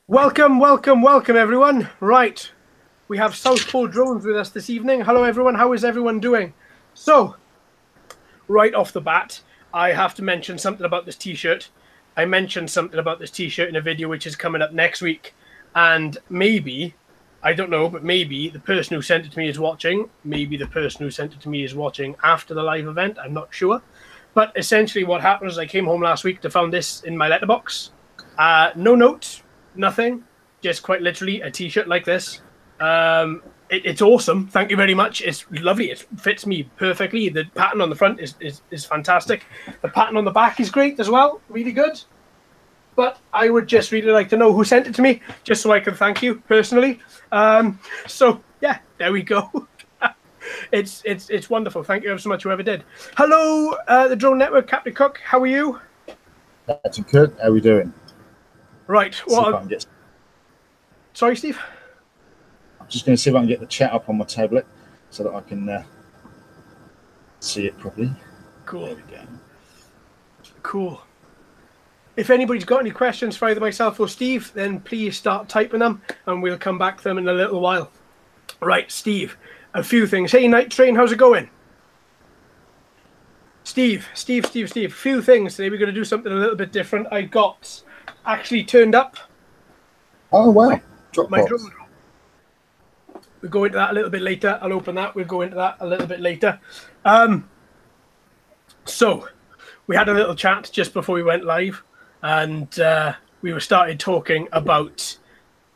Welcome, welcome, welcome, everyone. Right, we have Southpaw drones with us this evening. Hello, everyone. How is everyone doing? So, right off the bat, I have to mention something about this T-shirt. I mentioned something about this T-shirt in a video which is coming up next week, and maybe, I don't know, but maybe the person who sent it to me is watching. Maybe the person who sent it to me is watching after the live event. I'm not sure. But essentially, what happened is I came home last week to found this in my letterbox. No notes. Nothing, just quite literally a T-shirt like this. It's awesome. Thank you very much. It's lovely. It fits me perfectly. The pattern on the front is fantastic. The pattern on the back is great as well. Really good. But I would just really like to know who sent it to me, just so I can thank you personally. So yeah, there we go. It's wonderful. Thank you ever so much, whoever did. Hello, the Drone Network, Captain Cook. How are you? Captain Cook, how are we doing? Right. Well, sorry, Steve. I'm just going to see if I can get the chat up on my tablet so that I can see it properly. Cool. There we go. Cool. If anybody's got any questions for either myself or Steve, then please start typing them, and we'll come back to them in a little while. Right, Steve. A few things. Hey, Night Train, how's it going? Steve. A few things. Today we're going to do something a little bit different. I got actually turned up. Oh wow! My drone. We'll go into that a little bit later. I'll open that. We'll go into that a little bit later. So we had a little chat just before we went live, and we started talking about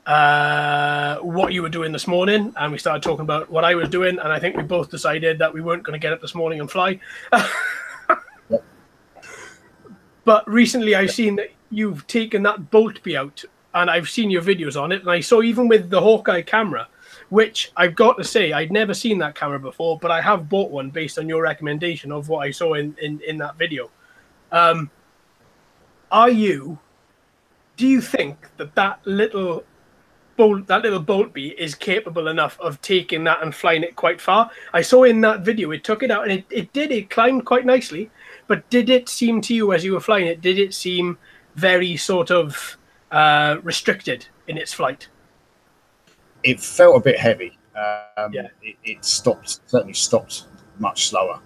what you were doing this morning, and we started talking about what I was doing, and I think we both decided that we weren't going to get up this morning and fly. Yep. But recently I've seen that you've taken that Boltby out, and I've seen your videos on it, and I saw even with the Hawkeye camera, which I've got to say I'd never seen that camera before, but I have bought one based on your recommendation of what I saw in that video. Do you think that little Boltby is capable enough of taking that and flying it quite far? I saw in that video it took it out, and it climbed quite nicely, but did it seem to you as you were flying it, did it seem very sort of restricted in its flight? It felt a bit heavy. Yeah. It certainly stopped much slower,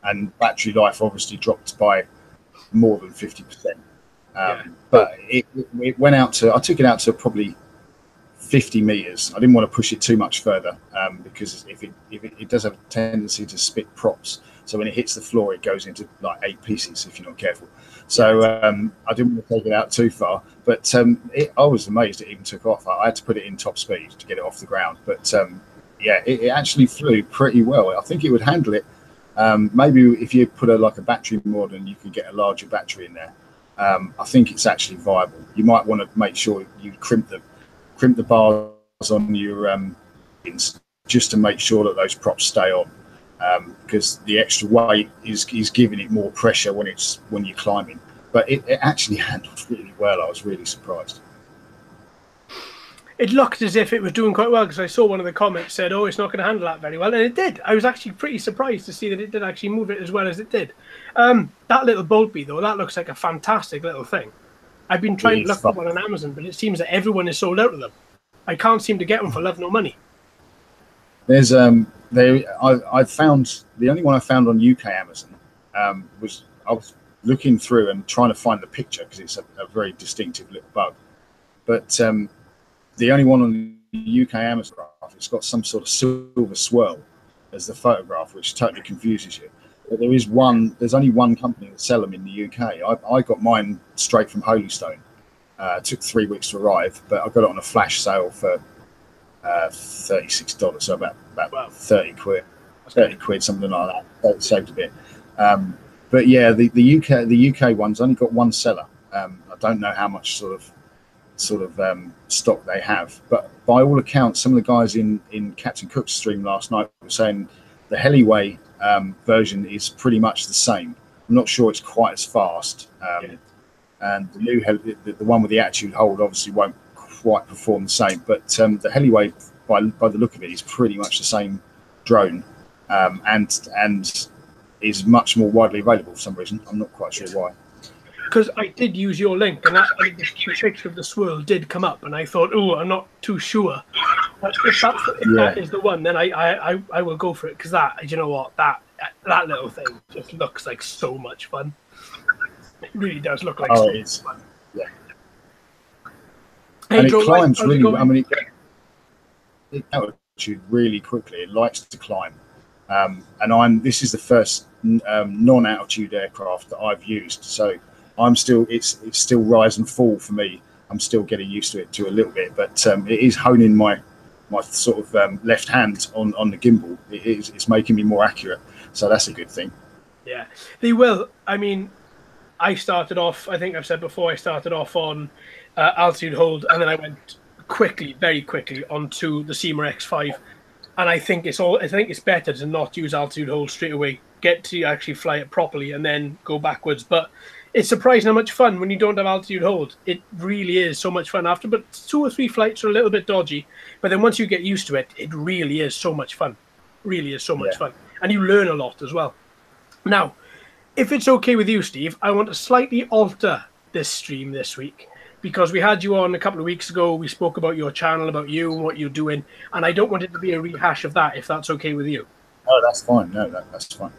and battery life obviously dropped by more than 50%. But it went out to, I took it out to probably 50 meters. I didn't want to push it too much further, because if it does have a tendency to spit props. So when it hits the floor, it goes into like 8 pieces if you're not careful. So I didn't want to take it out too far, but I was amazed it even took off. I had to put it in top speed to get it off the ground. But yeah, it actually flew pretty well. I think it would handle it. Maybe if you put a battery mod and you could get a larger battery in there, I think it's actually viable. You might want to make sure you crimp the bars on your just to make sure that those props stay on. Because the extra weight is giving it more pressure when you're climbing, but it actually handled really well. I was really surprised. It looked as if it was doing quite well, because I saw one of the comments said, "Oh, it's not going to handle that very well," and it did. I was actually pretty surprised to see that it did actually move it as well as it did. That little Boltby though, that looks like a fantastic little thing. I've been trying to look for one on Amazon, but it seems that everyone is sold out of them. I can't seem to get one for love nor money. There's I found the only one I found on UK Amazon was, I was looking through and trying to find the picture because it's a very distinctive little bug, but the only one on the UK Amazon, it's got some sort of silver swirl as the photograph, which totally confuses you. But there's only one company that sell them in the UK. I got mine straight from Holystone. It took 3 weeks to arrive, but I got it on a flash sale for $36, so about 30 quid, something like that. That saved a bit. But yeah, the UK one's only got one seller. I don't know how much sort of stock they have, but by all accounts, some of the guys in Captain Cook's stream last night were saying the Heliway version is pretty much the same. I'm not sure it's quite as fast, and the new the one with the attitude hold obviously won't quite perform the same, but the Heliway by the look of it is pretty much the same drone, and is much more widely available for some reason. I'm not quite sure why. because I did use your link, and the picture of the swirl did come up, and I thought, oh, I'm not too sure. But if that is the one, then I will go for it, because you know what, that little thing just looks like so much fun. It really does look like so much fun. Yeah. Hey, and Joe, it climbs really. I mean, it altitude really quickly. It likes to climb, and this is the first non-altitude aircraft that I've used. So I'm still it's still rise and fall for me. I'm still getting used to a little bit, but it is honing my sort of left hand on the gimbal. It's making me more accurate, so that's a good thing. Yeah, they will. I mean, I started off, I think I've said before, I started off on altitude hold, and then I went very quickly onto the Seamer X5. And I think it's better to not use altitude hold straight away. Get to actually fly it properly and then go backwards. But it's surprising how much fun when you don't have altitude hold. It really is so much fun after. But 2 or 3 flights are a little bit dodgy. But then once you get used to it, it really is so much fun. Really is so much fun. And you learn a lot as well. Now, if it's okay with you, Steve, I want to slightly alter this stream this week, because we had you on a couple of weeks ago. We spoke about your channel, about you and what you're doing, and I don't want it to be a rehash of that, if that's okay with you. Oh, that's fine. No, that's fine.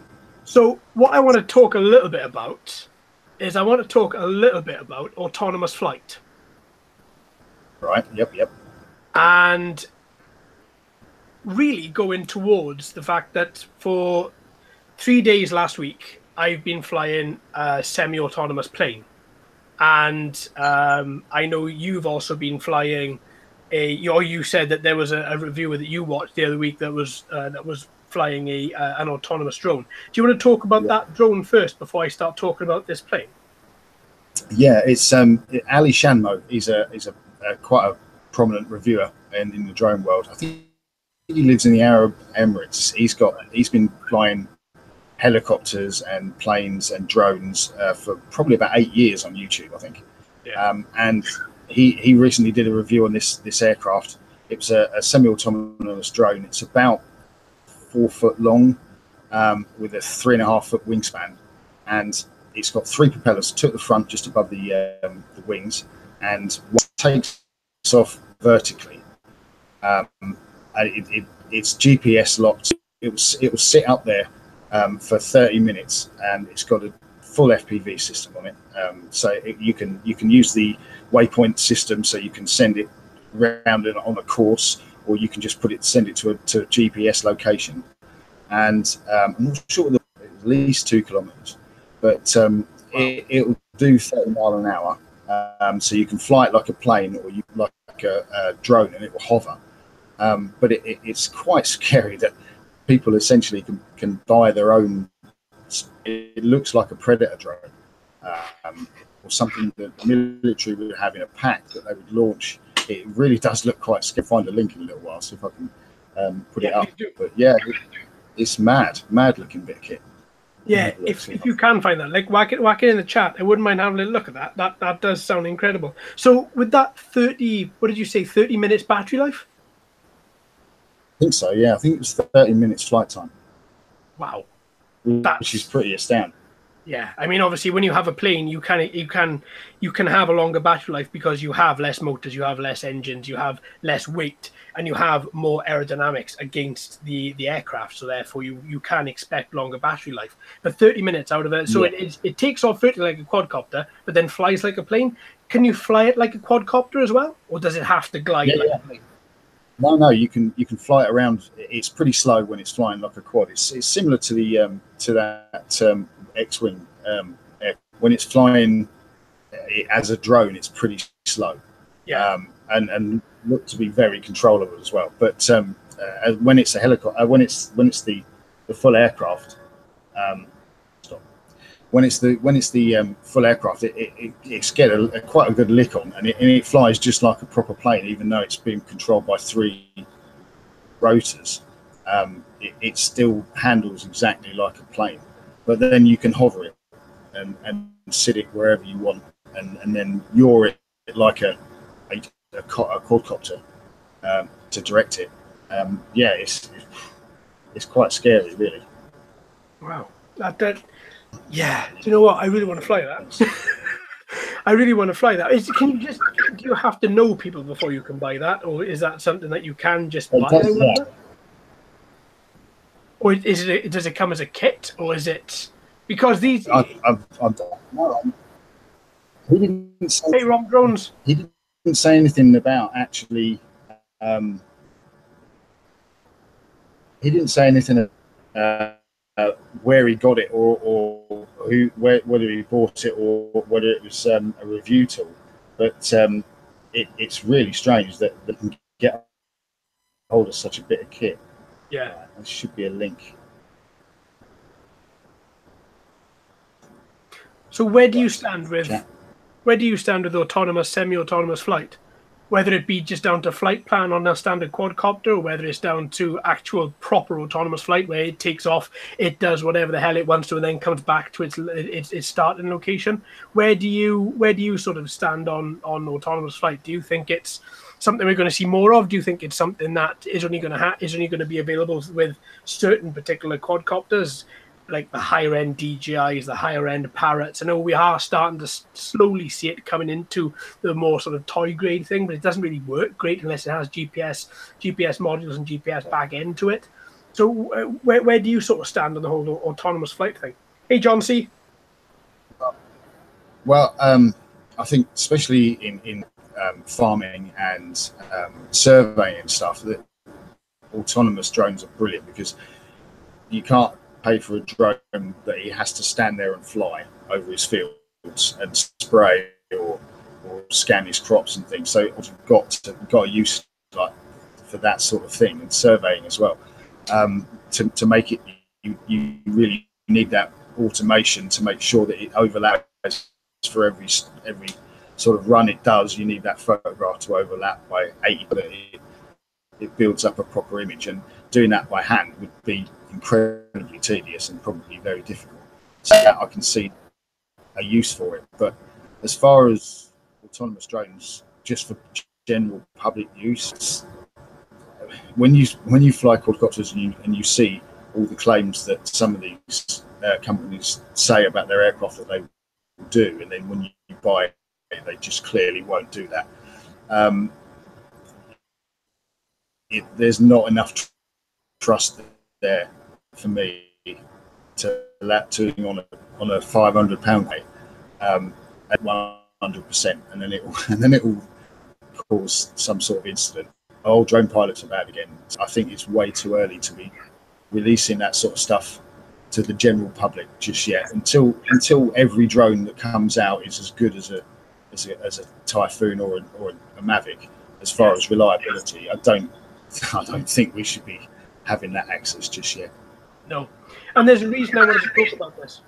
So what I want to talk a little bit about is autonomous flight. Right, yep. And really going towards the fact that for 3 days last week, I've been flying a semi-autonomous plane. And I know you've also been flying you said that there was a reviewer that you watched the other week that was flying an autonomous drone. Do you want to talk about that drone first before I start talking about this plane? Yeah, it's Ali Shanmo. He's a quite a prominent reviewer in the drone world. I think he lives in the Arab Emirates. He's been flying helicopters and planes and drones for probably about 8 years on YouTube, I think. Yeah. And he recently did a review on this aircraft. It was a semi-autonomous drone. It's about 4 foot long, with a 3.5 foot wingspan, and it's got 3 propellers, 2 at the front just above the wings, and one takes off vertically. It's GPS locked. It will sit up there for 30 minutes, and it's got a full FPV system on it. So you can use the waypoint system, so you can send it round on a course, or you can just send it to a GPS location. And I'm not sure, at least 2 kilometers, but it'll do 30 miles an hour. So you can fly it like a plane, or you like a drone, and it will hover. But it's quite scary that people essentially can buy their own. It looks like a Predator drone, or something that the military would have in a pack that they would launch. It really does look quite scary. Find a link in a little while, see if I can put it up. But yeah, it's mad looking bit of kit. Yeah, if you can find that, like whack it in the chat. I wouldn't mind having a look at that. That does sound incredible. So with that 30 minutes battery life? I think so, yeah. I think it was 30 minutes flight time. Wow. Which is pretty astounding. Yeah, I mean, obviously, when you have a plane, you can have a longer battery life because you have less motors, you have less engines, you have less weight, and you have more aerodynamics against the aircraft. So therefore, you can expect longer battery life. But 30 minutes out of it, so it takes off vertically like a quadcopter, but then flies like a plane. Can you fly it like a quadcopter as well, or does it have to glide like a plane? No, you can fly it around. It's pretty slow when it's flying like a quad. It's similar to that X-wing. When it's flying as a drone, it's pretty slow. Yeah. And look to be very controllable as well. But when it's a helicopter, when it's the full aircraft, when it's the full aircraft, it's get quite a good lick on, and it flies just like a proper plane, even though it's being controlled by 3 rotors. It still handles exactly like a plane, but then you can hover it and sit it wherever you want, and then yaw it like a quadcopter to direct it. Yeah, it's quite scary, really. Wow, that. Yeah, do you know what? I really want to fly that. I really want to fly that. Do you have to know people before you can buy that, or is that something that you can just buy? Yeah. Or does it come as a kit, or is it because these? No, he didn't say. Hey, Rob Drones. He didn't say anything about actually. He didn't say anything where he got it or whether he bought it or whether it was a review tool. But it's really strange that they can get hold of such a bit of kit. Yeah, there should be a link. So where do you stand with autonomous, semi-autonomous flight? Whether it be just down to flight plan on a standard quadcopter, or whether it's down to actual proper autonomous flight where it takes off, it does whatever the hell it wants to, and then comes back to its starting location. Where do you sort of stand on autonomous flight? Do you think it's something we're going to see more of? Do you think it's something that is only going to be available with certain particular quadcopters, like the higher end DJIs, the higher end Parrots? I know we are starting to slowly see it coming into the more sort of toy grade thing, but it doesn't really work great unless it has GPS modules and GPS back end to it. So where do you sort of stand on the whole autonomous flight thing? Hey, John C. Well, I think especially in farming and surveying and stuff, that autonomous drones are brilliant because you can't pay for a drone that he has to stand there and fly over his fields and spray or scan his crops and things. So you've got to use like for that sort of thing, and surveying as well. To make it, you really need that automation to make sure that it overlaps for every sort of run it does. You need that photograph to overlap by 80, but it builds up a proper image, and doing that by hand would be incredibly tedious and probably very difficult. So I can see a use for it. But as far as autonomous drones, just for general public use, when you fly quadcopters and you see all the claims that some of these companies say about their aircraft that they will do, and then when you buy it, they just clearly won't do that. There's not enough trust there for me to on a £500 weight at 100%, and then it will cause some sort of incident. Oh, drone pilots are bad again. I think it's way too early to be releasing that sort of stuff to the general public just yet. Until every drone that comes out is as good as a Typhoon or a Mavic, as far as reliability, I don't think we should be having that access just yet. No, and there's a reason I wanted to talk about this,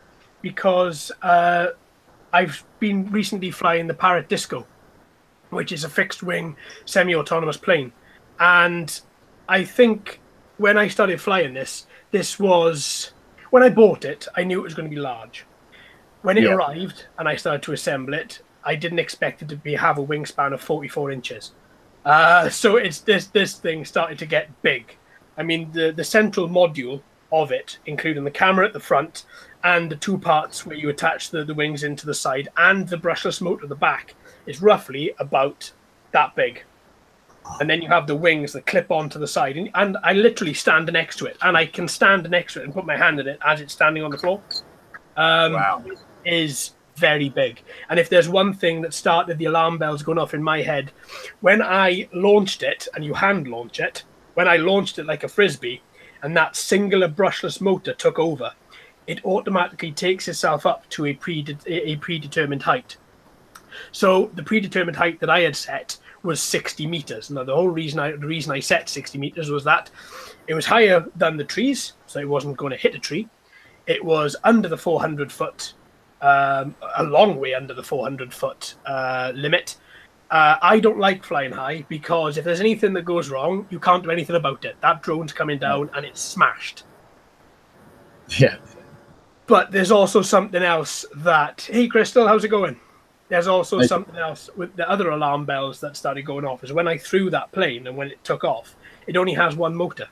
because I've been recently flying the Parrot Disco, which is a fixed wing semi-autonomous plane, and I think when I started flying this was when I bought it, I knew it was going to be large. When it arrived and I started to assemble it, I didn't expect it to have a wingspan of 44 inches. So it's this thing started to get big. I mean, the central module of it, including the camera at the front and the two parts where you attach the wings into the side and the brushless motor at the back, is roughly about that big. And then you have the wings that clip onto the side, and I literally stand next to it, and I can stand next to it and put my hand in it as it's standing on the floor. Wow. It is very big. And if there's one thing that started the alarm bells going off in my head, when I launched it, and you hand launch it, when I launched it like a frisbee, and that singular brushless motor took over, it automatically takes itself up to a predetermined height. So the predetermined height that I had set was 60 meters. Now, the reason I set 60 meters was that it was higher than the trees, so it wasn't going to hit a tree. It was under the 400 foot, a long way under the 400 foot limit. I don't like flying high because if there's anything that goes wrong, you can't do anything about it. That drone's coming down and it's smashed. Yeah. But there's also something else that, hey, Crystal, how's it going? There's also something else with the other alarm bells that started going off, is when I threw that plane and when it took off, it only has one motor.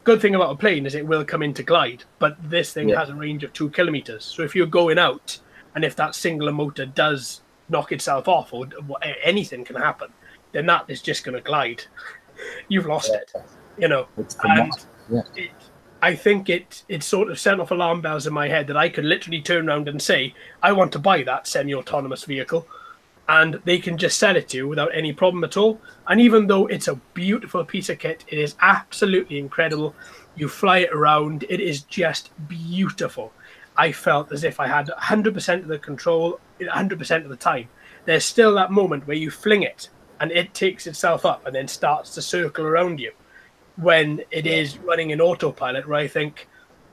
Good thing about a plane is it will come into glide, but this thing has a range of 2 kilometers. So if you're going out and if that singular motor does knock itself off or anything can happen, then that is just going to glide. You've lost it, you know. And I think it sort of sent off alarm bells in my head that I could literally turn around and say, I want to buy that semi-autonomous vehicle, and they can just sell it to you without any problem at all. And even though it's a beautiful piece of kit, it is absolutely incredible. You fly it around, it is just beautiful. I felt as if I had 100% of the control 100% of the time. There's still that moment where you fling it and it takes itself up and then starts to circle around you when it is running in autopilot, where I think,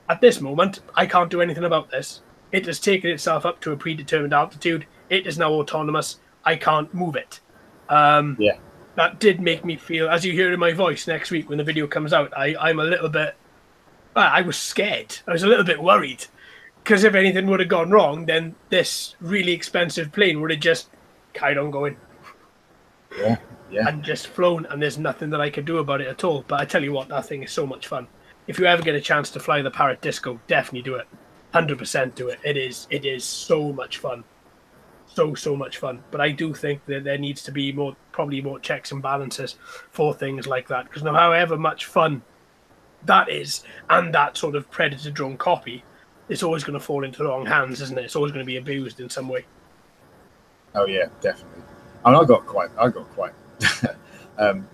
at this moment, I can't do anything about this. It has taken itself up to a predetermined altitude. It is now autonomous. I can't move it. That did make me feel, as you hear in my voice next week when the video comes out, I'm a little bit... I was scared. I was a little bit worried. Because if anything would have gone wrong, then this really expensive plane would have just carried on going. And just flown, and there's nothing that I could do about it at all. But I tell you what, that thing is so much fun. If you ever get a chance to fly the Parrot Disco, definitely do it. 100% do it. It is so much fun. So much fun. But I do think that there needs to be probably more checks and balances for things like that. Because no, however much fun that is, and that sort of Predator drone copy, it's always going to fall into the wrong hands, isn't it? It's always going to be abused in some way. Oh yeah, definitely. And I got quite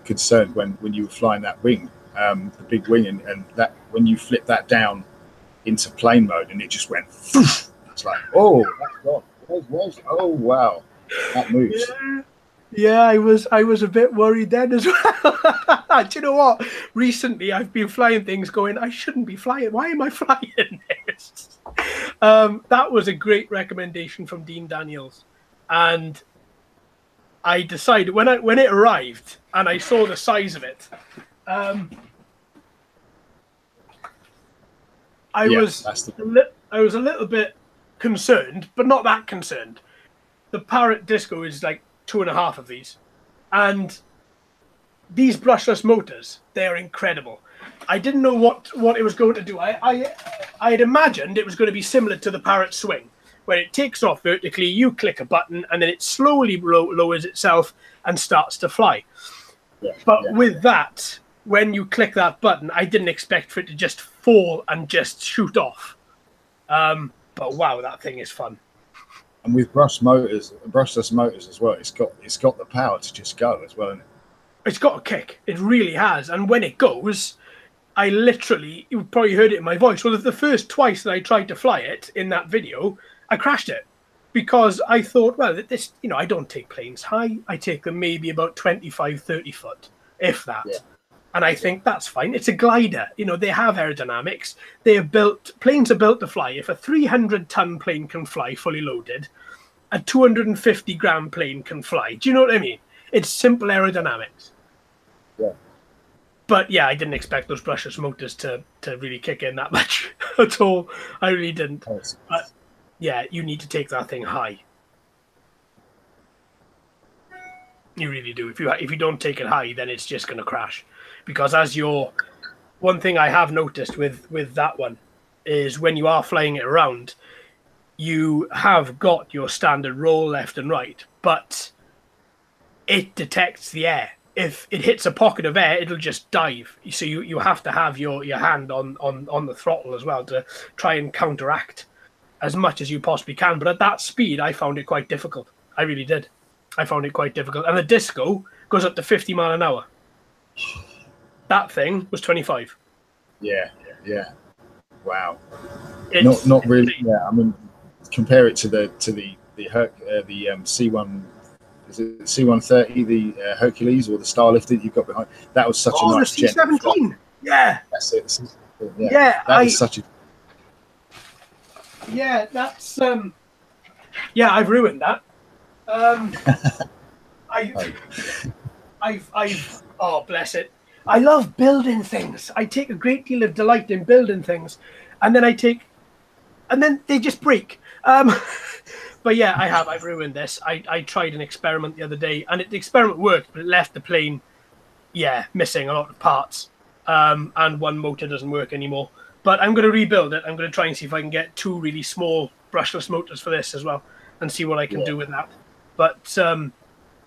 concerned when you were flying that wing, the big wing, and that when you flip that down into plane mode and it just went. It's like, oh, that's gone. Oh wow, that moves. Yeah, I was a bit worried then as well. Do you know what? Recently, I've been flying things going, I shouldn't be flying. Why am I flying this? That was a great recommendation from Dean Daniels. And I decided, when it arrived and I saw the size of it, I was a little bit concerned, but not that concerned. The Parrot Disco is like 2.5 of these, and these brushless motors, they're incredible. I didn't know what it was going to do. I had imagined it was going to be similar to the Parrot Swing, where it takes off vertically, you click a button, and then it slowly lowers itself and starts to fly. With that, when you click that button, I didn't expect for it to just fall and just shoot off. But wow, that thing is fun. And with brushless motors as well, it's got the power to just go as well, isn't it? It's got a kick. It really has. And when it goes, I literally, you probably heard it in my voice. Well, the first twice that I tried to fly it in that video, I crashed it because I thought, well, this, I don't take planes high. I take them maybe about 25, 30 foot, if that. Yeah. And I think that's fine. It's a glider. They have aerodynamics. Planes are built to fly. If a 300-ton plane can fly fully loaded, a 250-gram plane can fly. Do you know what I mean? It's simple aerodynamics. Yeah. But yeah, I didn't expect those brushless motors to really kick in that much at all. I really didn't. But yeah, you need to take that thing high. You really do. If you don't take it high, then it's just going to crash. Because one thing I have noticed with that one is when you are flying it around, you have got your standard roll left and right, but it detects the air. If it hits a pocket of air, it'll just dive. So you have to have your hand on the throttle as well to try and counteract as much as you possibly can. But at that speed, I found it quite difficult. I really did. I found it quite difficult. And the Disco goes up to 50 mile an hour. That thing was 25. Yeah. Wow. Not really. Yeah, I mean, compare it to the C1. Is it C-130, the Hercules or the Starlift that you've got behind? That was such a nice the C-17. Yeah. That's it. Yeah. That is such a. Yeah, that's. Yeah, I've ruined that. I've. Oh, bless it. I love building things. I take a great deal of delight in building things, and then they just break. But yeah, I've ruined this. I tried an experiment the other day, and the experiment worked, but it left the plane, missing a lot of parts, and one motor doesn't work anymore. But I'm going to rebuild it. I'm going to try and see if I can get 2 really small brushless motors for this as well, and see what I can do with that. But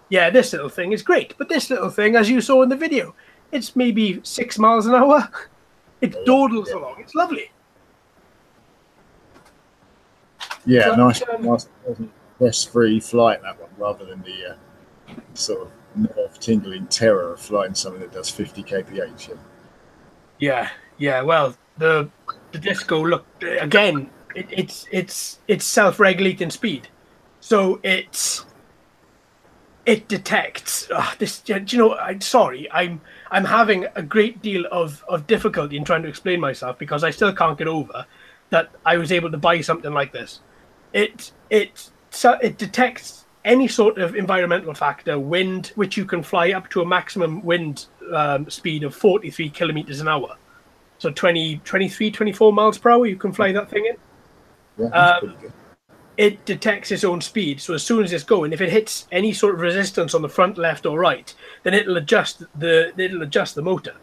yeah, this little thing is great. But this little thing, as you saw in the video, it's maybe 6 miles an hour. It dawdles along. It's lovely. Yeah, nice, stress-free flight, that one, rather than the sort of nerve-tingling terror of flying something that does 50 kph. Yeah. Well, the disco, look, again, it's self-regulating speed, so it detects this. Do you know? I'm having a great deal of difficulty in trying to explain myself, because I still can't get over that I was able to buy something like this. It detects any sort of environmental factor, wind, which you can fly up to a maximum wind speed of 43 kilometers an hour. So 24 miles per hour, you can fly that thing in. Yeah, that's pretty good. It detects its own speed. So as soon as it's going, if it hits any sort of resistance on the front, left, or right, then it'll adjust the motor.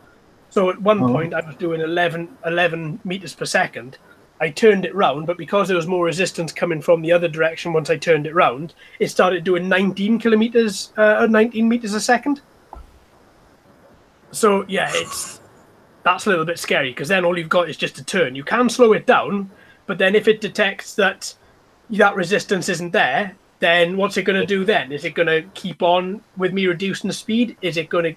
So at one point, I was doing 11 meters per second. I turned it round, but because there was more resistance coming from the other direction once I turned it round, it started doing 19 meters a second. So yeah, that's a little bit scary, because then all you've got is just a turn. You can slow it down, but then if it detects that resistance isn't there, then what's it going to do then? Is it going to keep on with me reducing the speed? Is it going to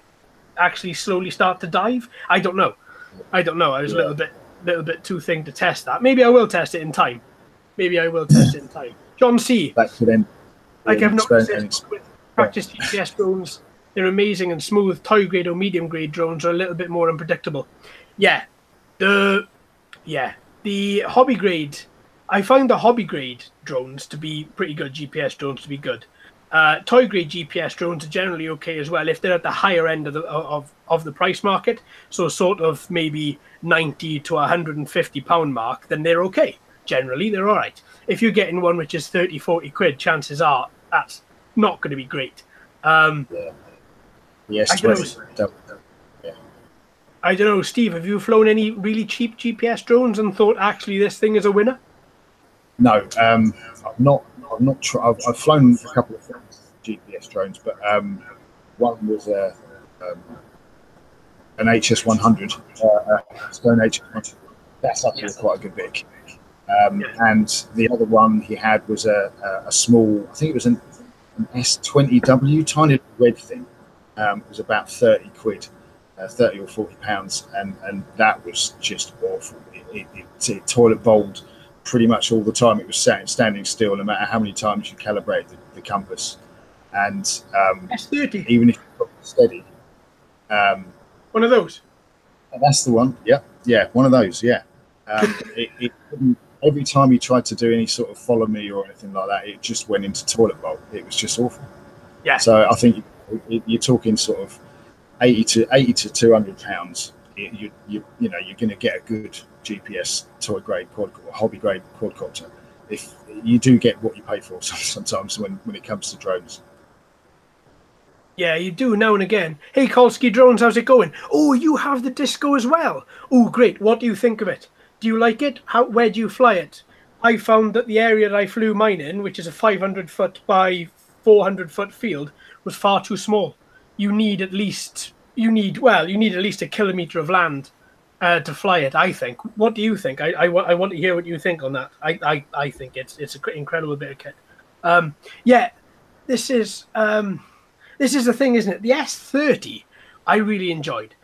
actually slowly start to dive? I don't know. I was a little bit too thing to test that. Maybe I will test it in time. John C. That could end. Like I've noticed with practice GPS drones, they're amazing and smooth. Toy grade or medium grade drones are a little bit more unpredictable. Yeah, the hobby grade. I find the hobby grade drones to be pretty good. GPS drones to be good. Toy grade GPS drones are generally okay as well if they're at the higher end of the price market. So sort of maybe 90 to 150 pound mark, then they're okay. Generally, they're all right. If you're getting one which is 30, 40 quid, chances are that's not going to be great. Yes, I don't know, Steve, have you flown any really cheap GPS drones and thought actually this thing is a winner? No, I've not. I've flown a couple of GPS drones, but one was an HS100, Stone HS100. That's up to quite a good bit. And the other one he had was a small, I think it was an S20W, tiny red thing. It was about 30 quid, 30 or 40 pounds, and that was just awful. It toilet bowled pretty much all the time. It was standing still, no matter how many times you calibrate the compass. And S30, even if you got steady, one of those. That's the one. Yeah, one of those. Yeah. It every time you tried to do any sort of follow me or anything like that, it just went into toilet bowl. It was just awful. Yeah. So I think you're talking sort of 80 to 200 pounds. You're going to get a good GPS toy grade or hobby grade quadcopter if you do get what you pay for sometimes when it comes to drones. Yeah, you do now and again. Hey, Kolsky Drones, how's it going? Oh, you have the Disco as well. Oh, great. What do you think of it? Do you like it? Where do you fly it? I found that the area that I flew mine in, which is a 500-foot by 400-foot field, was far too small. You need at least a kilometer of land to fly it, I think. What do you think? I want to hear what you think on that. I think it's an incredible bit of kit. This is the thing, isn't it? The S30, I really enjoyed.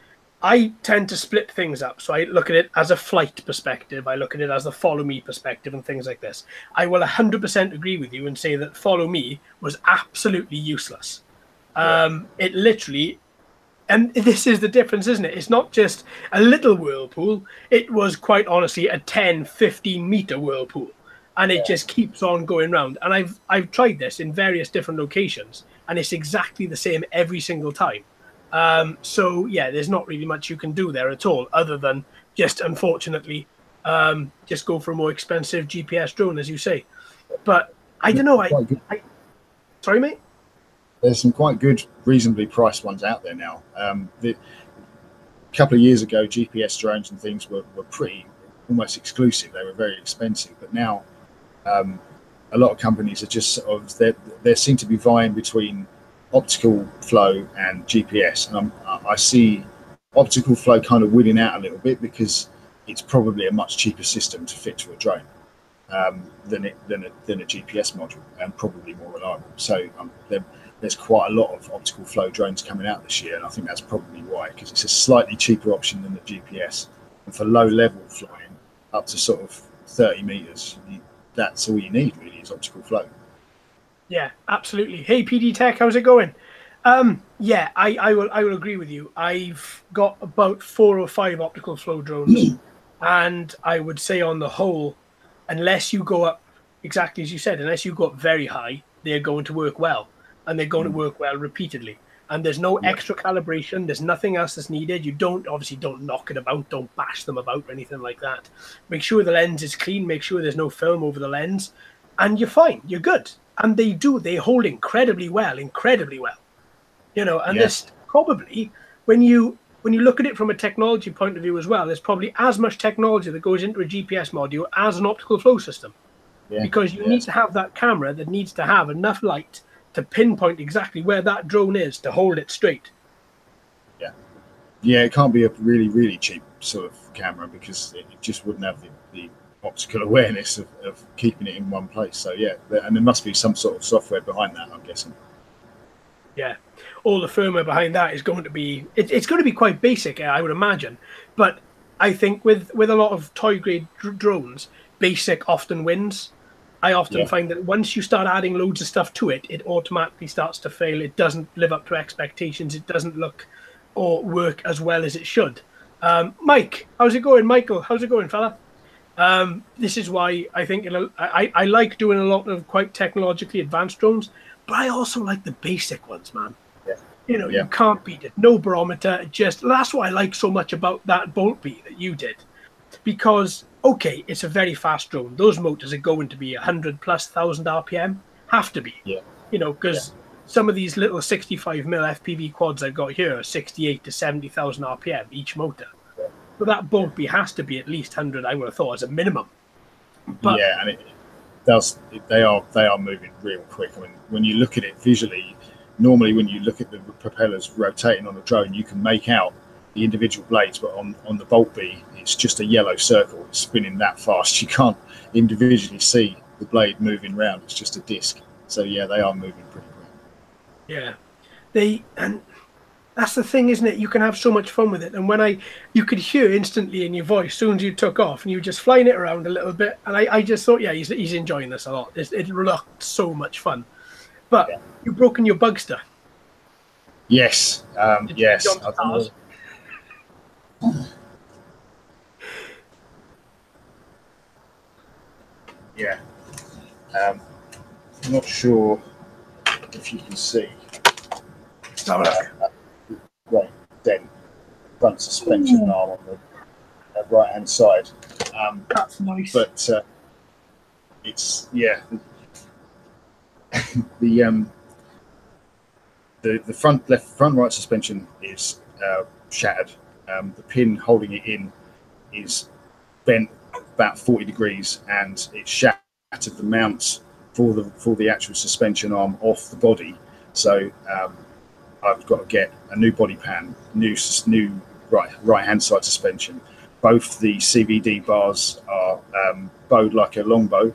I tend to split things up. So I look at it as a flight perspective. I look at it as a follow me perspective and things like this. I will 100% agree with you and say that follow me was absolutely useless. It literally, and this is the difference, isn't it? It's not just a little whirlpool. It was quite honestly a 10, 15 meter whirlpool. And it just keeps on going round. And I've tried this in various different locations, and it's exactly the same every single time. So yeah, there's not really much you can do there at all, other than just unfortunately just go for a more expensive GPS drone, as you say. But I don't know. Sorry, mate. There's some quite good, reasonably priced ones out there now. A couple of years ago, GPS drones and things were pretty almost exclusive. They were very expensive, but now a lot of companies are just sort of they seem to be vying between optical flow and GPS, and I see optical flow kind of winning out a little bit because it's probably a much cheaper system to fit to a drone than a GPS module, and probably more reliable. So there's quite a lot of optical flow drones coming out this year, and I think that's probably why, because it's a slightly cheaper option than the GPS, and for low level flying up to sort of 30 meters, that's all you need really is optical flow. Yeah, absolutely. Hey, PD Tech, how's it going? Yeah, I will agree with you. I've got about 4 or 5 optical flow drones, and I would say on the whole, unless you go up, exactly as you said, unless you go up very high, they're going to work well, and they're going to work well repeatedly. And there's no extra calibration. There's nothing else that's needed. You don't knock it about, don't bash them about or anything like that. Make sure the lens is clean. Make sure there's no film over the lens, and you're fine. You're good. And they hold incredibly well. You know, and this probably, when you look at it from a technology point of view as well, there's probably as much technology that goes into a GPS module as an optical flow system, because you need to have that camera that needs to have enough light to pinpoint exactly where that drone is to hold it straight. Yeah, it can't be a really, really cheap sort of camera because it just wouldn't have the optical awareness of keeping it in one place. So yeah, and there must be some sort of software behind that, I'm guessing. Yeah, all the firmware behind that is going to be it's going to be quite basic, I would imagine. But I think with a lot of toy grade drones, basic often wins. I often find that once you start adding loads of stuff to it, it automatically starts to fail. It doesn't live up to expectations. It doesn't look or work as well as it should. Mike, how's it going? Michael, how's it going, fella? This is why I think I like doing a lot of quite technologically advanced drones, but I also like the basic ones, man. You know, you can't beat it. No barometer. That's what I like so much about that Bolt Bee that you did, because okay, it's a very fast drone. Those motors are going to be 100+ thousand RPM. Have to be. You know, because some of these little 65mm FPV quads I've got here are 68 to 70,000 RPM each motor. But that Bolt Bee has to be at least 100. I would have thought as a minimum. But and they are moving real quick. I mean, when you look at it visually, normally when you look at the propellers rotating on a drone, you can make out the individual blades, but on the Bolt Bee, it's just a yellow circle. It's spinning that fast. You can't individually see the blade moving around. It's just a disc. So yeah, they are moving pretty quick. Yeah, and that's the thing, isn't it? You can have so much fun with it. And you could hear instantly in your voice as soon as you took off, and you were just flying it around a little bit. And I just thought, yeah, he's enjoying this a lot. It looked so much fun. But you've broken your Bugster. Yes, yes. Yeah. I'm not sure if you can see. Great dent, front suspension arm on the right hand side. That's nice. But it's the front right suspension is shattered. The pin holding it in is bent about 40 degrees, and it shattered the mounts for the actual suspension arm off the body. So I've got to get a new body pan, new right hand side suspension. Both the CVD bars are bowed like a longbow,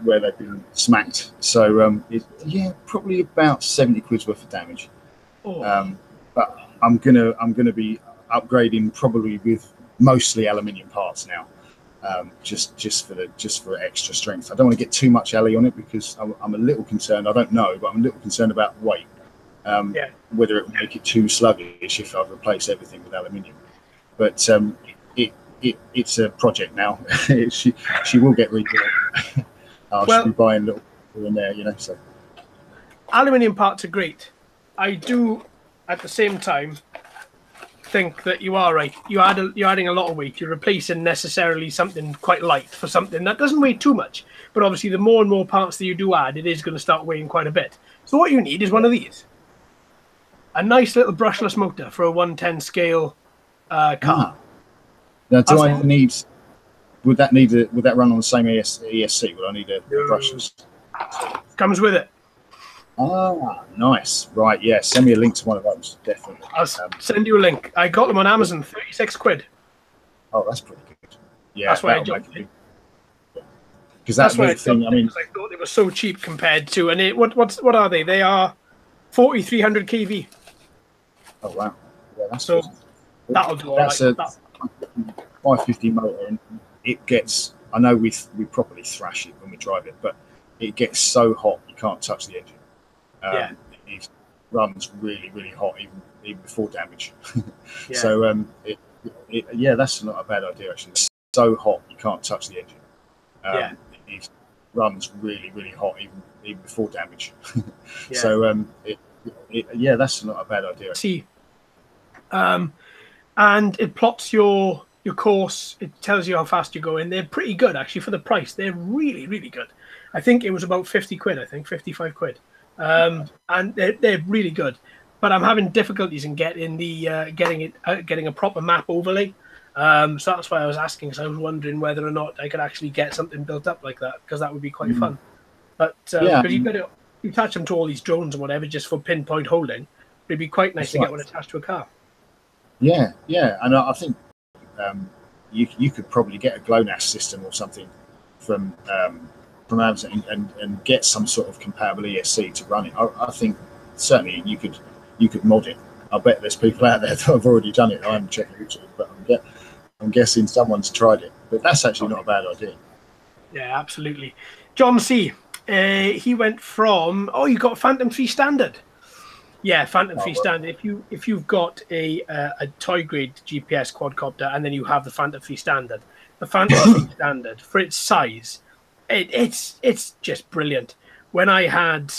where they've been smacked. So probably about 70 quid's worth of damage. But I'm gonna be upgrading probably with mostly aluminium parts now, just for extra strength. I don't want to get too much alley on it because I'm a little concerned. I don't know, but I'm a little concerned about weight. Whether it will make it too sluggish if I replace everything with aluminium. But it's a project now. she will get rebuilt. I should be buying little here and there, you know. So aluminium parts are great. I do, at the same time, think that you are right. You're adding a lot of weight. You're replacing necessarily something quite light for something that doesn't weigh too much. But obviously, the more and more parts that you do add, it is going to start weighing quite a bit. So what you need is one of these. A nice little brushless motor for a 110 scale car. Now, do I need would that run on the same ESC? Would I need a brushless? Comes with it. Ah, nice. Right, yeah. Send me a link to one of those, definitely. I'll send you a link. I got them on Amazon, 36 quid. Oh, that's pretty good. Yeah, that's why I jumped in. Because that's the thing. I mean, I thought they were so cheap compared to, and what are they? They are 4300 kV. Oh wow! Yeah, that's so awesome. That'll do all that's right. That's a 550 motor, and it gets. I know we properly thrash it when we drive it, but it gets so hot you can't touch the engine. Yeah. It runs really, really hot even before damage. Yeah. So yeah, that's not a bad idea actually. It's so hot you can't touch the engine. Yeah. It runs really, really hot even before damage. Yeah. So yeah, that's not a bad idea. See, and it plots your course. It tells you how fast you're going. They're pretty good actually for the price. They're really, really good. I think it was about 50 quid. I think 55 quid. And they're really good. But I'm having difficulties in getting getting a proper map overlay. So that's why I was asking. So I was wondering whether or not I could actually get something built up like that, because that would be quite fun. But because you attach them to all these drones and whatever just for pinpoint holding, it'd be quite nice to get one attached to a car. Yeah, and I think you could probably get a GLONASS system or something from Amazon and get some sort of compatible ESC to run it. I think certainly you could mod it. I bet there's people out there that have already done it. I haven't checked YouTube, but I'm guessing someone's tried it. But that's actually not a bad idea. Yeah, absolutely. John C. He went from you got Phantom 3 standard. Yeah, Phantom 3 standard. If you've got a toy grade GPS quadcopter and then you have the Phantom 3 standard, the Phantom 3 standard for its size, it's just brilliant. When I had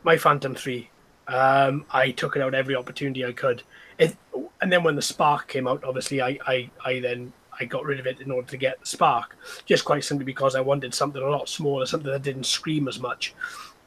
my Phantom 3, I took it out every opportunity I could. And then when the Spark came out, obviously I got rid of it in order to get the Spark, just quite simply because I wanted something a lot smaller, something that didn't scream as much.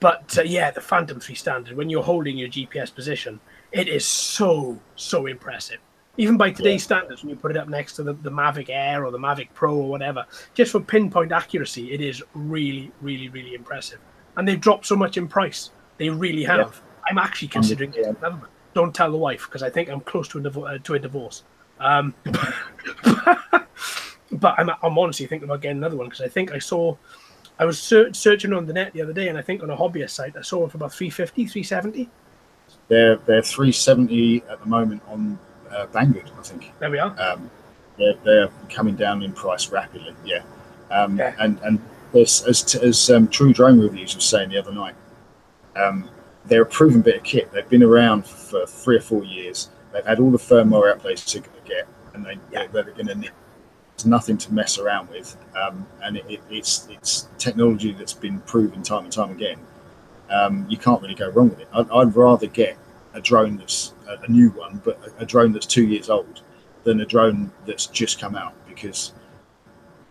But yeah, the Phantom 3 standard, when you're holding your GPS position, it is so impressive. Even by today's standards, when you put it up next to the Mavic Air or the Mavic Pro or whatever, just for pinpoint accuracy, it is really, really, really impressive. And they've dropped so much in price. They really have. Yeah. I'm actually considering getting another one. Don't tell the wife, because I think I'm close to a divorce. But I'm honestly thinking about getting another one, because I think I was searching on the net the other day, and I think on a hobbyist site I saw them for about 350, 370. They're 370 at the moment on Banggood, I think. There we are. They're coming down in price rapidly. Yeah. And there's, as True Drone Reviews was saying the other night, they're a proven bit of kit. They've been around for 3 or 4 years. They've had all the firmware updates they're going to get, and they're going to need. There's nothing to mess around with, and it's technology that's been proven time and time again. You can't really go wrong with it. I'd rather get a drone that's a new one, but a drone that's 2 years old, than a drone that's just come out, because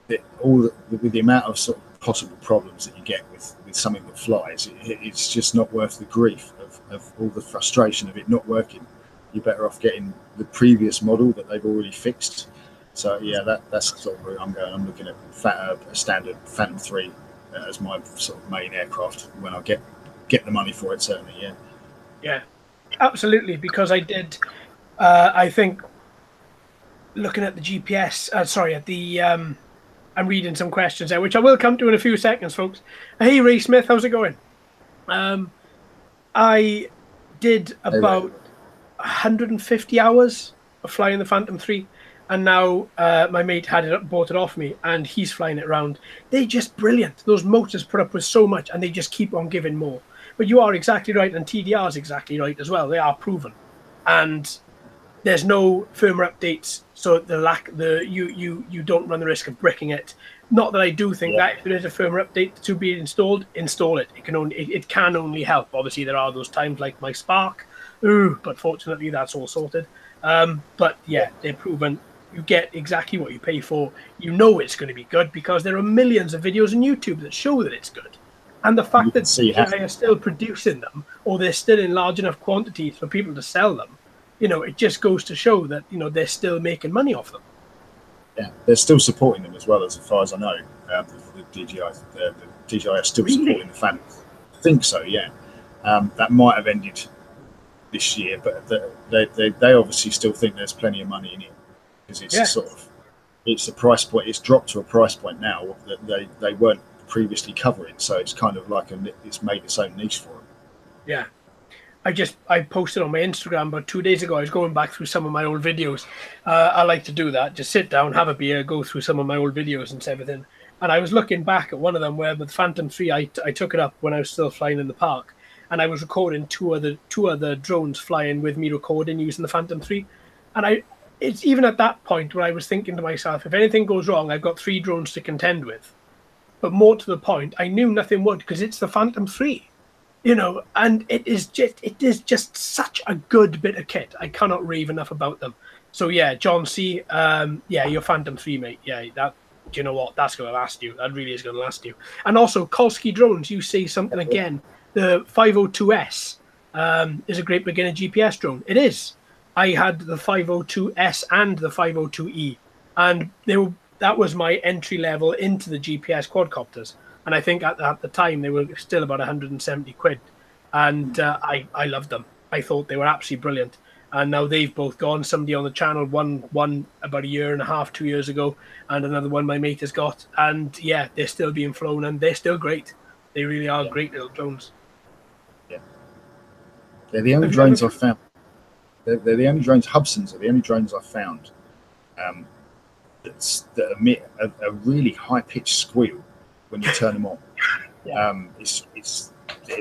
with the amount of sort of possible problems that you get with something that flies, it's just not worth the grief of all the frustration of it not working. You're better off getting the previous model that they've already fixed. So yeah, that's the sort of route I'm going. I'm looking at a standard Phantom 3 as my sort of main aircraft when I get the money for it. Certainly, yeah. Yeah, absolutely. Because I did, I think, looking at the GPS. I'm reading some questions there, which I will come to in a few seconds, folks. Hey, Ray Smith, how's it going? I did about 150 hours of flying the Phantom 3. And now my mate bought it off me, and he's flying it around. They're just brilliant. Those motors put up with so much, and they just keep on giving more. But you are exactly right, and TDR is exactly right as well. They are proven, and there's no firmware updates, so you don't run the risk of bricking it. Not that I do think that if there is a firmware update to be installed, install it. It can only help. Obviously, there are those times like my Spark, but fortunately that's all sorted. But yeah, they're proven. You get exactly what you pay for. You know it's going to be good because there are millions of videos on YouTube that show that it's good. And the fact that DJI are still producing them, or they're still in large enough quantities for people to sell them, it just goes to show that, they're still making money off them. Yeah, they're still supporting them as well, as far as I know. The DJI are still supporting the fans. I think so, yeah. That might have ended this year, but they obviously still think there's plenty of money in it, because it's it's a price point. It's dropped to a price point now that they weren't previously covering, so it's kind of like it's made its own niche for them. Yeah. I posted on my Instagram about 2 days ago. I was going back through some of my old videos. I like to do that. Just sit down, have a beer, go through some of my old videos and everything. And I was looking back at one of them where with Phantom 3, I took it up when I was still flying in the park. And I was recording two other drones flying with me recording using the Phantom 3. And it's even at that point where I was thinking to myself, if anything goes wrong, I've got 3 drones to contend with. But more to the point, I knew nothing would, because it's the Phantom 3. And it is just such a good bit of kit. I cannot rave enough about them. So yeah, John C, your Phantom 3, mate. Yeah, do you know what? That's going to last you. That really is going to last you. And also, Kolsky Drones, you say something again. The 502S is a great beginner GPS drone. It is. I had the 502S and the 502E, and that was my entry level into the GPS quadcopters. And I think at the time they were still about 170 quid. And I loved them. I thought they were absolutely brilliant. And now they've both gone. Somebody on the channel, one about 1.5 years, 2 years ago, and another one my mate has got. And yeah, they're still being flown, and they're still great. They really are great little drones. Yeah. They're the only drones I've found. They're the only drones, Hubsons are the only drones I've found that emit a really high-pitched squeal when you turn them on. Yeah.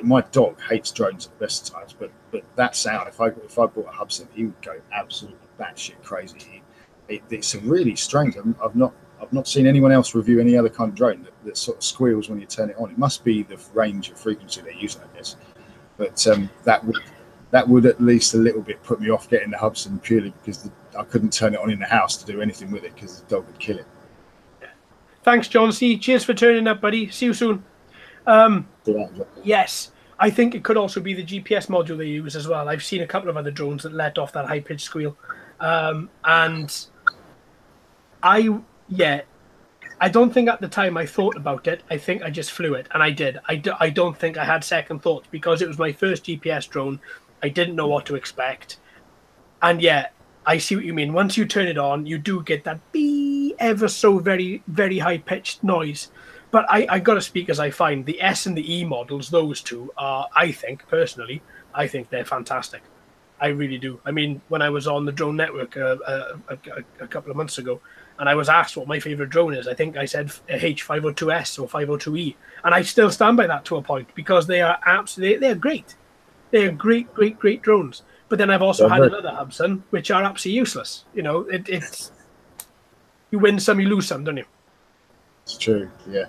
My dog hates drones at the best of times, but that sound, if I bought a Hubson, he would go absolutely batshit crazy. It's a really strange. I've not seen anyone else review any other kind of drone that sort of squeals when you turn it on. It must be the range of frequency they're using, I guess. But that would at least a little bit put me off getting the Hubson, purely because I couldn't turn it on in the house to do anything with it, because the dog would kill it. Thanks, John C. Cheers for turning up, buddy. See you soon. Yes, I think it could also be the GPS module they use as well. I've seen a couple of other drones that let off that high-pitched squeal. And I don't think at the time I thought about it. I think I just flew it, and I did. I don't think I had second thoughts, because it was my first GPS drone. I didn't know what to expect. And yeah, I see what you mean. Once you turn it on, you do get that beep, ever so very, very high-pitched noise. But I got to speak as I find the S and the E models, those two are, I think, personally, I think they're fantastic. I really do. I mean, when I was on the Drone Network a couple of months ago, and I was asked what my favorite drone is, I think I said H502S or 502E. And I still stand by that to a point, because they are absolutely, they're great. They're great, great, great drones. But then I've also had another Hubson, which are absolutely useless. It's you win some, you lose some, don't you? It's true, yeah.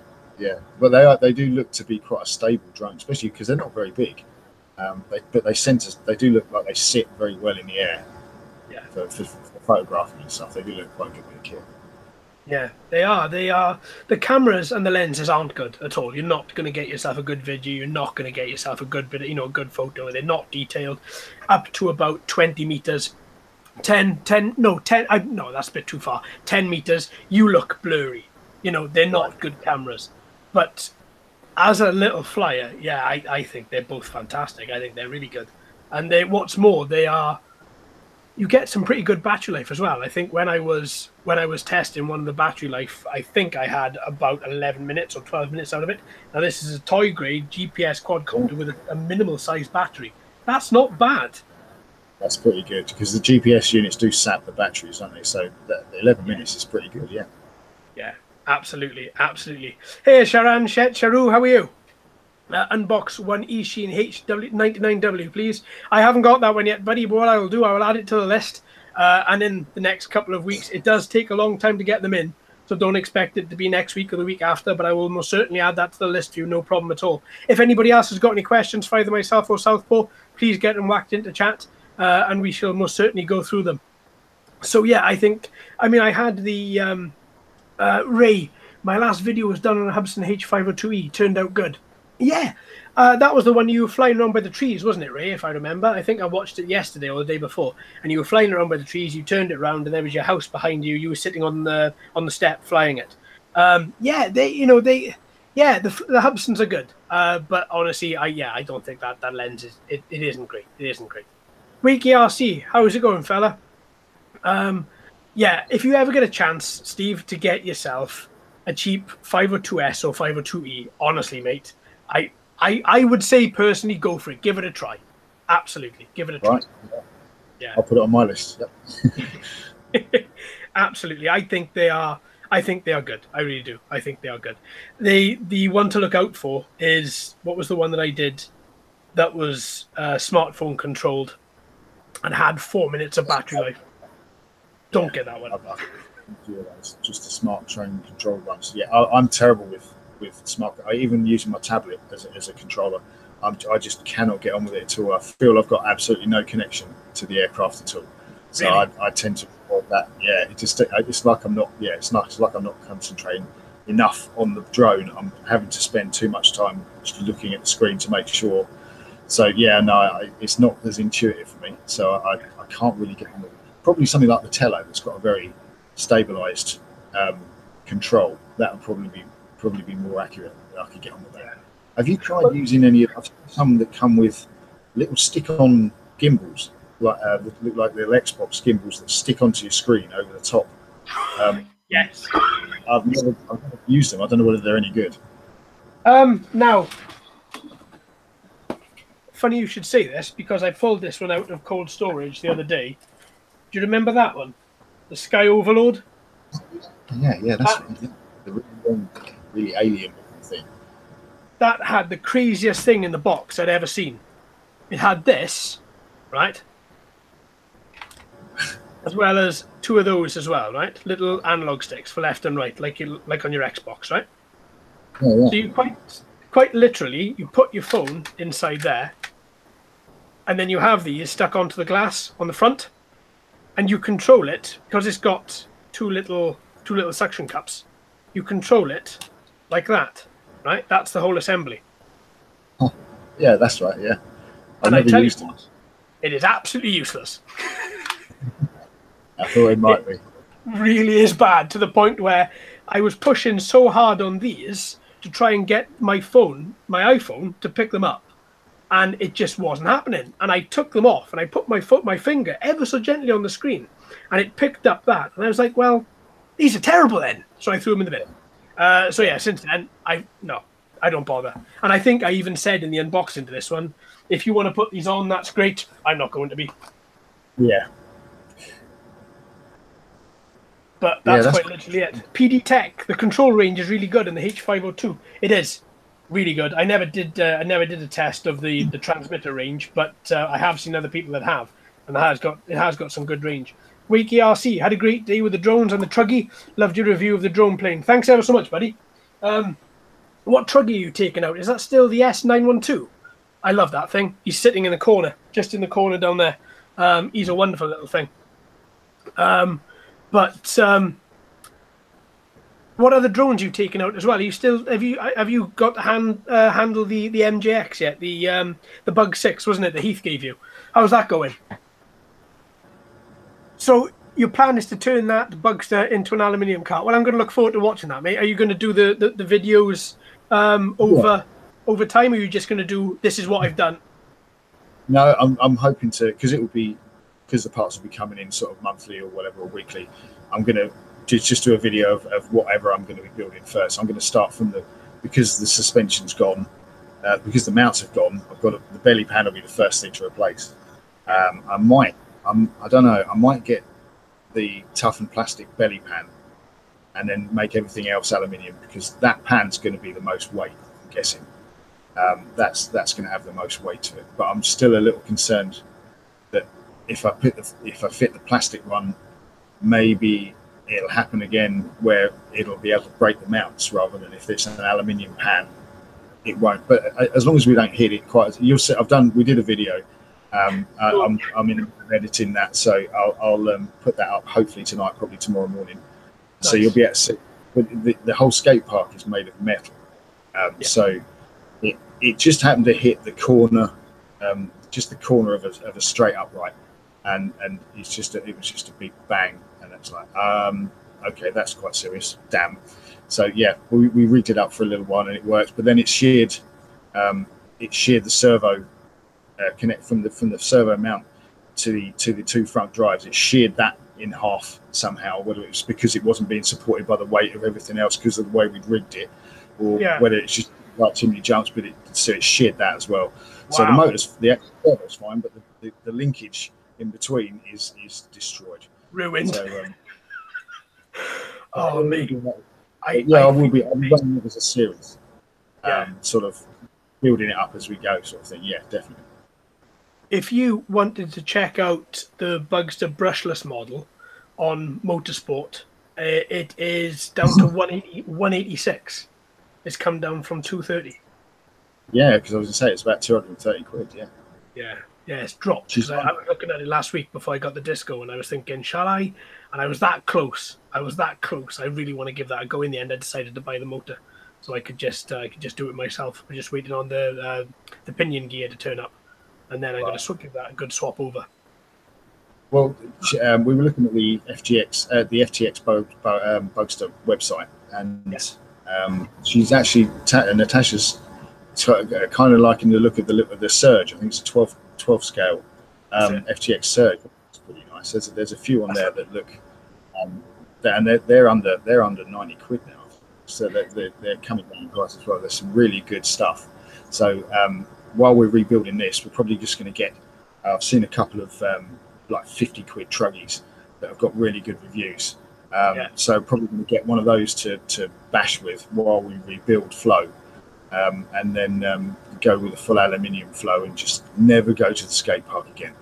But they do look to be quite a stable drone, especially because they're not very big. But they do look like they sit very well in the air. Yeah. For photographing and stuff, they do look quite good with the kit. Yeah, they are. The cameras and the lenses aren't good at all. You're not going to get yourself a good video. You're not going to get yourself a good bit, a good photo. They're not detailed. Up to about 20 meters, 10. No, that's a bit too far. 10 meters, you look blurry. They're not good cameras. But as a little flyer, yeah, I think they're both fantastic. I think they're really good. And what's more, you get some pretty good battery life as well. I think when I was testing one of the battery life, I think I had about 11 minutes or 12 minutes out of it. Now this is a toy grade GPS quadcopter with a minimal sized battery. That's not bad. That's pretty good, because the GPS units do sap the batteries, don't they? So the 11 minutes is pretty good, yeah. Yeah, absolutely, absolutely. Hey, Sharan, Sharu, how are you? Unbox one Ishin HW99W, please. I haven't got that one yet, buddy, but what I will do, I will add it to the list. And in the next couple of weeks, it does take a long time to get them in, so don't expect it to be next week or the week after, but I will most certainly add that to the list for you, no problem at all. If anybody else has got any questions for either myself or Southpaw, please get them whacked into chat, and we shall most certainly go through them. So yeah, I had the Ray. My last video was done on a Hubson H502E. Turned out good. Yeah, That was the one you were flying around by the trees, wasn't it, Ray? If I remember, I think I watched it yesterday or the day before, and you were flying around by the trees. You turned it around, and there was your house behind you. You were sitting on the step flying it. Yeah, the Hubsons are good, but honestly, I don't think that lens it isn't great. It isn't great. Wakey RC, how's it going, fella? Yeah, if you ever get a chance, Steve, to get yourself a cheap 502S or 502E, honestly, mate, I would say personally, go for it. Give it a try. Absolutely, give it a try. Right. Yeah. I'll put it on my list. Yep. Absolutely, I think they are good. I really do. I think they are good. The one to look out for is, what was the one that I did that was smartphone controlled and had 4 minutes of battery life? Don't get that one. Just a smart train control one. So yeah, I'm terrible with smart. I even using my tablet as a controller. I just cannot get on with it at all. I feel I've got absolutely no connection to the aircraft at all. So really? I tend to avoid that. Yeah, it's like I'm not. Yeah, it's like I'm not concentrating enough on the drone. I'm having to spend too much time just looking at the screen to make sure. So yeah, no, it's not as intuitive for me. So I can't really get on with it. Probably something like the Tello that's got a very stabilized control. That would probably be more accurate. I could get on with that. Have you tried using any of some that come with little stick-on gimbals, like that look like little Xbox gimbals that stick onto your screen over the top? Yes. I've never used them. I don't know whether they're any good. Now, funny you should say this, because I pulled this one out of cold storage the other day. Do you remember that one? The Sky Overload? Yeah, that's the really alien thing. That had the craziest thing in the box I'd ever seen. It had this, right? As well as two of those as well, right? Little analog sticks for left and right, like on your Xbox, right? Yeah. So you quite literally, you put your phone inside there, and then you have these stuck onto the glass on the front. And you control it because it's got two little suction cups. You control it like that, right? That's the whole assembly. Oh, yeah, that's right. Yeah, and I tell you what, it is absolutely useless. I thought it might be. Really is bad, to the point where I was pushing so hard on these to try and get my iPhone, to pick them up. And it just wasn't happening. And I took them off and I put my finger ever so gently on the screen, and it picked up that. And I was like, well, these are terrible then. So I threw them in the bin. So yeah, since then, I don't bother. And I think I even said in the unboxing to this one, if you want to put these on, that's great. I'm not going to be. Yeah. But that's quite literally it. PD Tech, the control range is really good in the H502. It is. Really good. I never did a test of the transmitter range, but I have seen other people that have, and it has got some good range. Wakey RC had a great day with the drones and the Truggy. Loved your review of the drone plane. Thanks ever so much, buddy. What Truggy are you taking out? Is that still the S912? I love that thing. He's sitting in the corner, just in the corner down there. He's a wonderful little thing. What other drones you've taken out as well? Are you still have you got to handle the MJX yet? The Bug 6, wasn't it, that Heath gave you? How's that going? So your plan is to turn that Bugster into an aluminium cart. Well, I'm going to look forward to watching that, mate. Are you going to do the videos over time, or are you just going to do this is what I've done? No, I'm hoping to, because the parts will be coming in sort of monthly or whatever, or weekly. I'm going to just do a video of whatever I'm going to be building first. I'm going to start from because the suspension's gone, because the mounts have gone. I've got the belly pan will be the first thing to replace. I don't know. I might get the toughened plastic belly pan, and then make everything else aluminium, because that pan's going to be the most weight. I'm guessing that's going to have the most weight to it. But I'm still a little concerned that if I fit the plastic one, maybe it'll happen again where it'll be able to break the mounts, rather than if it's an aluminium pan, it won't. But as long as we don't hit it quite, you'll see. We did a video. I'm in editing that, so I'll put that up hopefully tonight, probably tomorrow morning. Nice. So you'll be able to see. But the whole skate park is made of metal, so it just happened to hit the corner, just the corner of a straight upright, and it was just a big bang, and it's like, okay, that's quite serious. Damn. So yeah, we rigged it up for a little while and it worked, but then it sheared the servo connect from the servo mount to the two front drives. It sheared that in half somehow, whether it was because it wasn't being supported by the weight of everything else because of the way we'd rigged it, or whether it's just like too many jumps, but it sheared that as well. Wow. So the actual servo's fine, but the linkage in between is destroyed, ruined. So, oh me. I will be running it as a series, sort of building it up as we go, sort of thing. Yeah, definitely. If you wanted to check out the Bugster brushless model on Motorsport, it is down to 186. It's come down from 230. Yeah, because I was going to say it's about 230 quid. Yeah, it's dropped. I was looking at it last week before I got the disco, and I was thinking, shall I? And I was that close. I really want to give that a go. In the end, I decided to buy the motor, so I could just do it myself. We're just waiting on the pinion gear to turn up, and then I'm going to give that a good swap over. Well, we were looking at the FTX Bugster website, and she's actually Natasha's kind of liking the look of the Surge. I think it's a 12 scale FTX Surge. It's pretty nice. There's a few on there that look, and they're under 90 quid now. So they're coming down in price as well. There's some really good stuff. So while we're rebuilding this, we're probably just going to get. I've seen a couple of like 50 quid truggies that have got really good reviews. So probably going to get one of those to bash with while we rebuild flow, and then go with a full aluminium flow and just never go to the skate park again.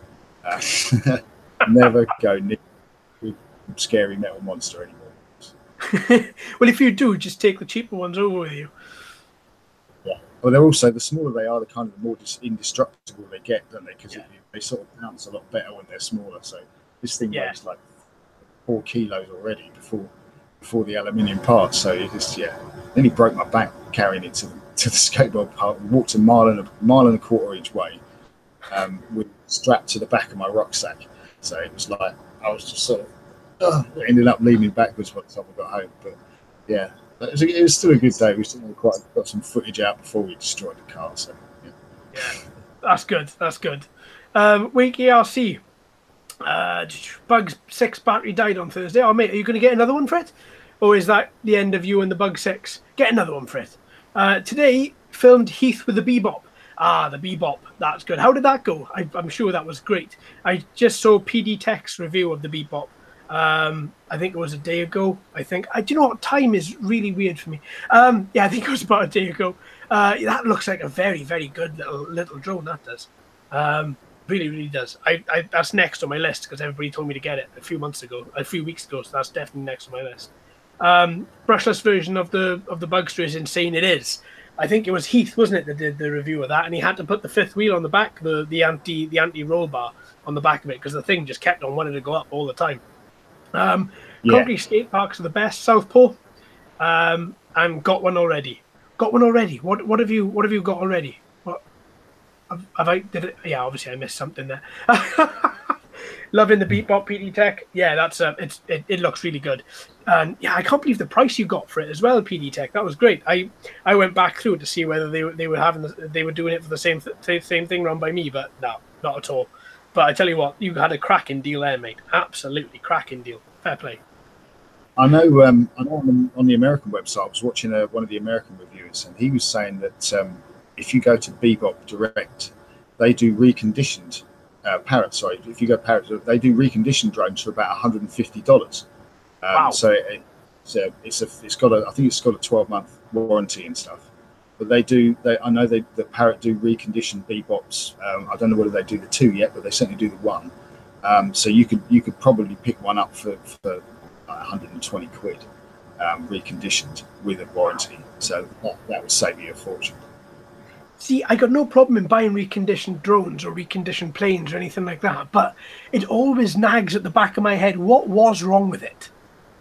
Never go near the scary metal monster anymore. Well, if you do, just take the cheaper ones over with you. Yeah. Well, they're also, the smaller they are, the kind of the more indestructible they get, don't they? Because they sort of bounce a lot better when they're smaller. So this thing weighs like 4 kilos already before the aluminium parts. So it's nearly broke my back carrying it to the skateboard park. We walked a mile and a quarter each way, with strapped to the back of my rucksack. So it was like I was just sort of ended up leaning backwards by the time we got home. But yeah, it was still a good day. We still got some footage out before we destroyed the car. So yeah, that's good. That's good. Week ERC. Bug 6 battery died on Thursday. Oh mate, are you going to get another one for it, or is that the end of you and the Bug 6? Get another one for it. Today filmed Heath with the Bebop. The Bebop, that's good. How did that go? I'm sure that was great. I just saw PD Tech's review of the Bebop. I think it was a day ago. Do you know what? Time is really weird for me. I think it was about a day ago. That looks like a very, very good little drone. That does. Really, really does. That's next on my list because everybody told me to get it a few weeks ago. So that's definitely next on my list. Brushless version of the Bugster is insane. It is. I think it was Heath, wasn't it, that did the review of that, and he had to put the fifth wheel on the back, the anti roll bar on the back of it because the thing just kept on wanting to go up all the time. Concrete skate parks are the best. Southpaw, and got one already. What have you got already? What have I did it? Yeah, obviously I missed something there. Loving the Bebop PD Tech. Yeah, that's it looks really good. And yeah, I can't believe the price you got for it as well, PD Tech. That was great. I went back through to see whether they were doing it for the same thing run by me, but no, not at all. But I tell you what, you had a cracking deal there, mate. Absolutely cracking deal. Fair play. I know on the American website, I was watching one of the American reviewers, and he was saying that if you go to Bebop Direct, they do reconditioned Parrot. Sorry, if you go Parrot, they do reconditioned drones for about $150. Wow. So it's got a 12-month warranty and stuff. But I know that Parrot do reconditioned Bebops. I don't know whether they do the 2 yet, but they certainly do the 1. So you could probably pick one up for like 120 quid, reconditioned with a warranty. So that would save you a fortune. See, I got no problem in buying reconditioned drones or reconditioned planes or anything like that, but it always nags at the back of my head, what was wrong with it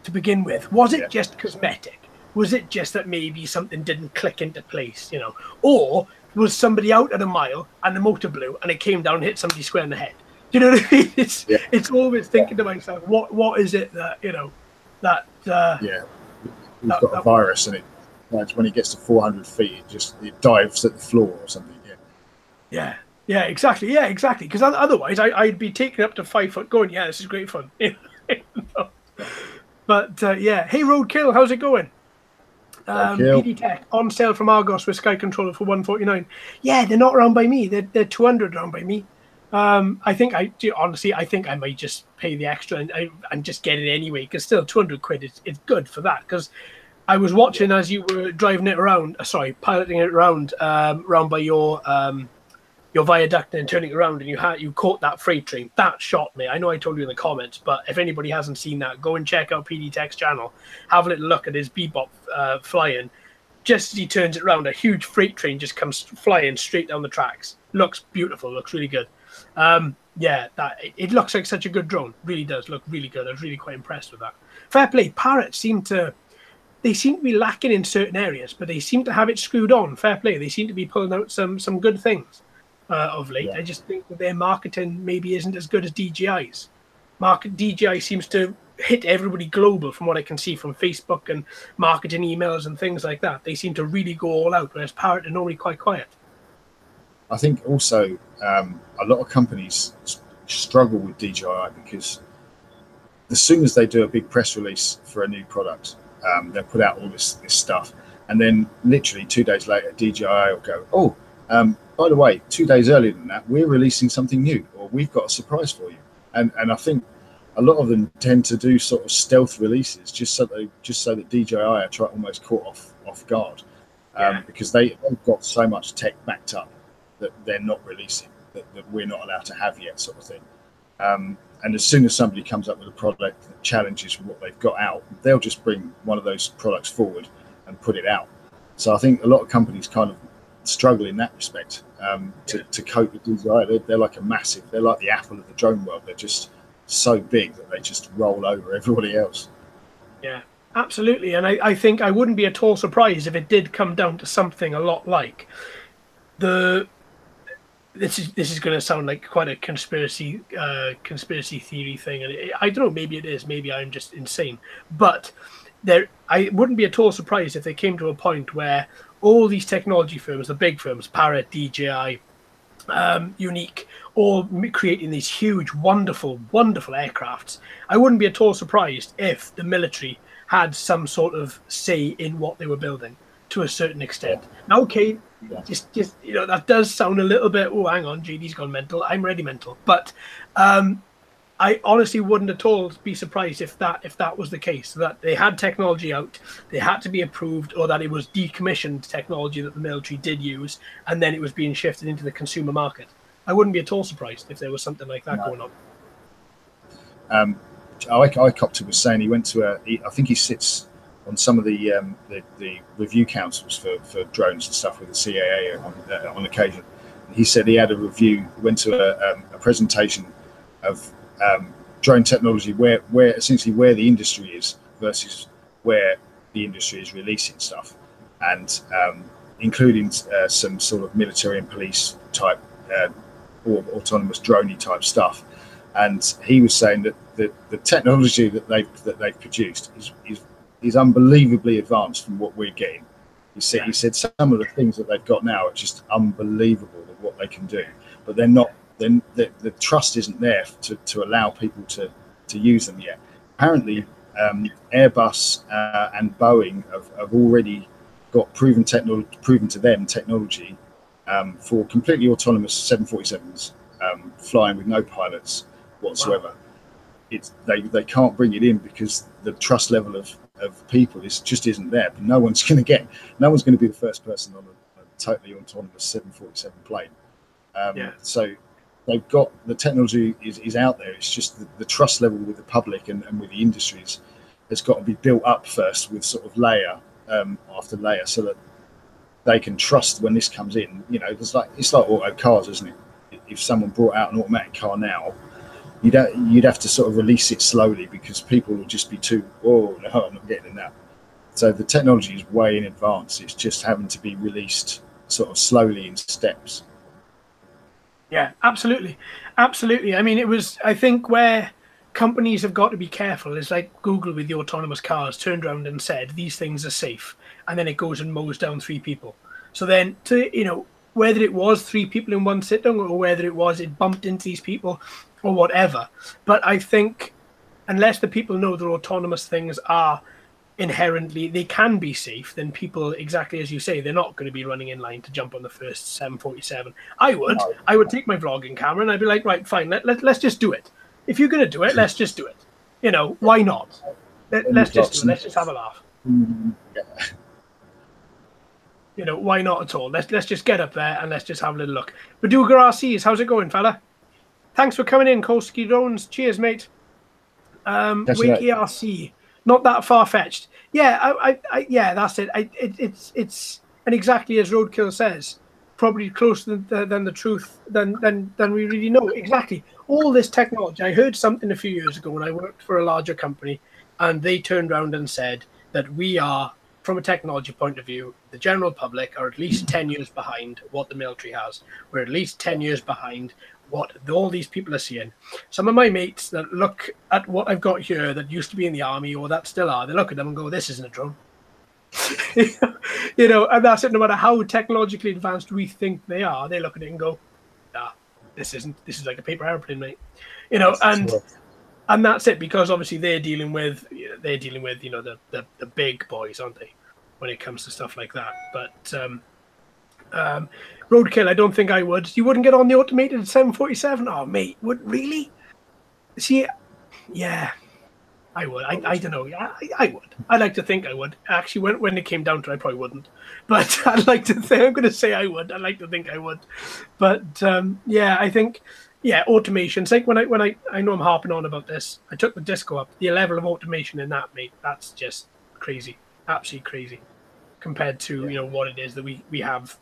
to begin with? Was it just cosmetic? Was it just that maybe something didn't click into place, Or was somebody out at a mile and the motor blew and it came down and hit somebody square in the head. Do you know what I mean? It's always thinking to myself, what is it that that he's got a virus, and when it gets to 400 feet, it dives at the floor or something. Yeah, exactly. Yeah, exactly. Because otherwise, I'd be taken up to 5 foot, going, "Yeah, this is great fun." But hey, Roadkill, how's it going? PD Tech on sale from Argos with Sky Controller for $149. Yeah, they're not around by me. They're $200 around by me. I think honestly, I think I might just pay the extra and just get it anyway. Because still, 200 quid is good for that. Because I was watching as you were driving it around. Piloting it around by your viaduct and turning it around, and you caught that freight train. That shot me. I know I told you in the comments, but if anybody hasn't seen that, go and check out PD Tech's channel. Have a little look at his bebop flying. Just as he turns it around, a huge freight train just comes flying straight down the tracks. Looks beautiful. Looks really good. It looks like such a good drone. Really does look really good. I was really quite impressed with that. Fair play. Parrot seem to be lacking in certain areas, but they seem to have it screwed on. Fair play. They seem to be pulling out some good things. Of late. I just think that their marketing maybe isn't as good as DJI's. DJI seems to hit everybody global from what I can see from Facebook and marketing emails and things like that. They seem to really go all out, whereas Parrot are normally quite quiet. I think also a lot of companies struggle with DJI because as soon as they do a big press release for a new product, they'll put out all this stuff, and then literally 2 days later, DJI will go, by the way, 2 days earlier than that, we're releasing something new, or we've got a surprise for you. And I think a lot of them tend to do sort of stealth releases just so that DJI are almost caught off guard, because they've got so much tech backed up that they're not releasing, that we're not allowed to have yet, sort of thing. And as soon as somebody comes up with a product that challenges what they've got out, they'll just bring one of those products forward and put it out. So I think a lot of companies kind of struggle in that respect to cope with DJI. They're like they're like the Apple of the drone world. They're just so big that they just roll over everybody else. Yeah, absolutely. And I think I wouldn't be at all surprised if it did come down to something a lot like this is going to sound like quite a conspiracy theory thing, and I don't know, maybe it is, maybe I'm just insane, but I wouldn't be at all surprised if they came to a point where all these technology firms, the big firms, Parrot, DJI, Unique, all creating these huge, wonderful, wonderful aircrafts. I wouldn't be at all surprised if the military had some sort of say in what they were building to a certain extent. Now, okay, just that does sound a little bit, oh, hang on, JD's gone mental, I'm ready mental. But I honestly wouldn't at all be surprised if that was the case, that they had technology out, they had to be approved, or that it was decommissioned technology that the military did use, and then it was being shifted into the consumer market. I wouldn't be at all surprised if there was something like that going on. Quadcopter was saying he went to I think he sits on some of the review councils for drones and stuff with the CAA on occasion. He said he had a review, went to a presentation of drone technology where essentially where the industry is versus where the industry is releasing stuff, and including some sort of military and police type or autonomous droney type stuff. And he was saying that the technology that they've produced is unbelievably advanced from what we're getting. He said some of the things that they've got now are just unbelievable of what they can do, but they're not. Then the trust isn't there to allow people to use them yet. Apparently, Airbus and Boeing have already got proven to them technology for completely autonomous 747s flying with no pilots whatsoever. Wow. They can't bring it in because the trust level of people just isn't there. But no one's going to be the first person on a totally autonomous 747 plane. So they've got the technology is out there. It's just the trust level with the public and with the industries has got to be built up first with sort of layer after layer, so that they can trust when this comes in. It's like auto cars, isn't it? If someone brought out an automatic car now, you'd have to sort of release it slowly because people will just be too, oh no, I'm not getting in that. So the technology is way in advance. It's just having to be released sort of slowly in steps. Yeah, absolutely. Absolutely. I mean, I think where companies have got to be careful is like Google with the autonomous cars turned around and said, these things are safe. And then it goes and mows down 3 people. So then, whether it was 3 people in one sitting or whether it bumped into these people or whatever. But I think unless the people know that autonomous things are inherently, they can be safe, then people, exactly as you say, they're not going to be running in line to jump on the first 747. I would take my vlogging camera and I'd be like, right, fine, let's just do it. If you're going to do it, let's just do it. Why not? Let's just do it. Let's just have a laugh. Why not at all? Let's just get up there and let's just have a little look. Baduga RCs, how's it going, fella? Thanks for coming in, Kolsky Drones. Cheers, mate. Wakey RC, not that far fetched. Yeah, yeah, that's it. It's and exactly as Roadkill says, probably closer than the truth than we really know. Exactly. All this technology. I heard something a few years ago when I worked for a larger company, and they turned around and said that we are, from a technology point of view, the general public are at least 10 years behind what the military has. We're at least 10 years behind what all these people are seeing. Some of my mates that look at what I've got here that used to be in the army or that still are, they look at them and go, this isn't a drone. And that's it. No matter how technologically advanced we think they are, they look at it and go, nah, this is like a paper airplane, mate. And that's it, because obviously they're dealing with the big boys, aren't they, when it comes to stuff like that. But Roadkill, I don't think I would. You wouldn't get on the automated 747? Oh, mate, really? See, yeah, I would. I don't know. I would. I like to think I would. Actually, when it came down to it, I probably wouldn't. But I'd like to think, I'm going to say I would. I'd like to think I would. But yeah, I think, yeah, automation. It's like when I know I'm harping on about this. I took the disco up. The level of automation in that, mate, that's just crazy. Absolutely crazy compared to, what it is that we have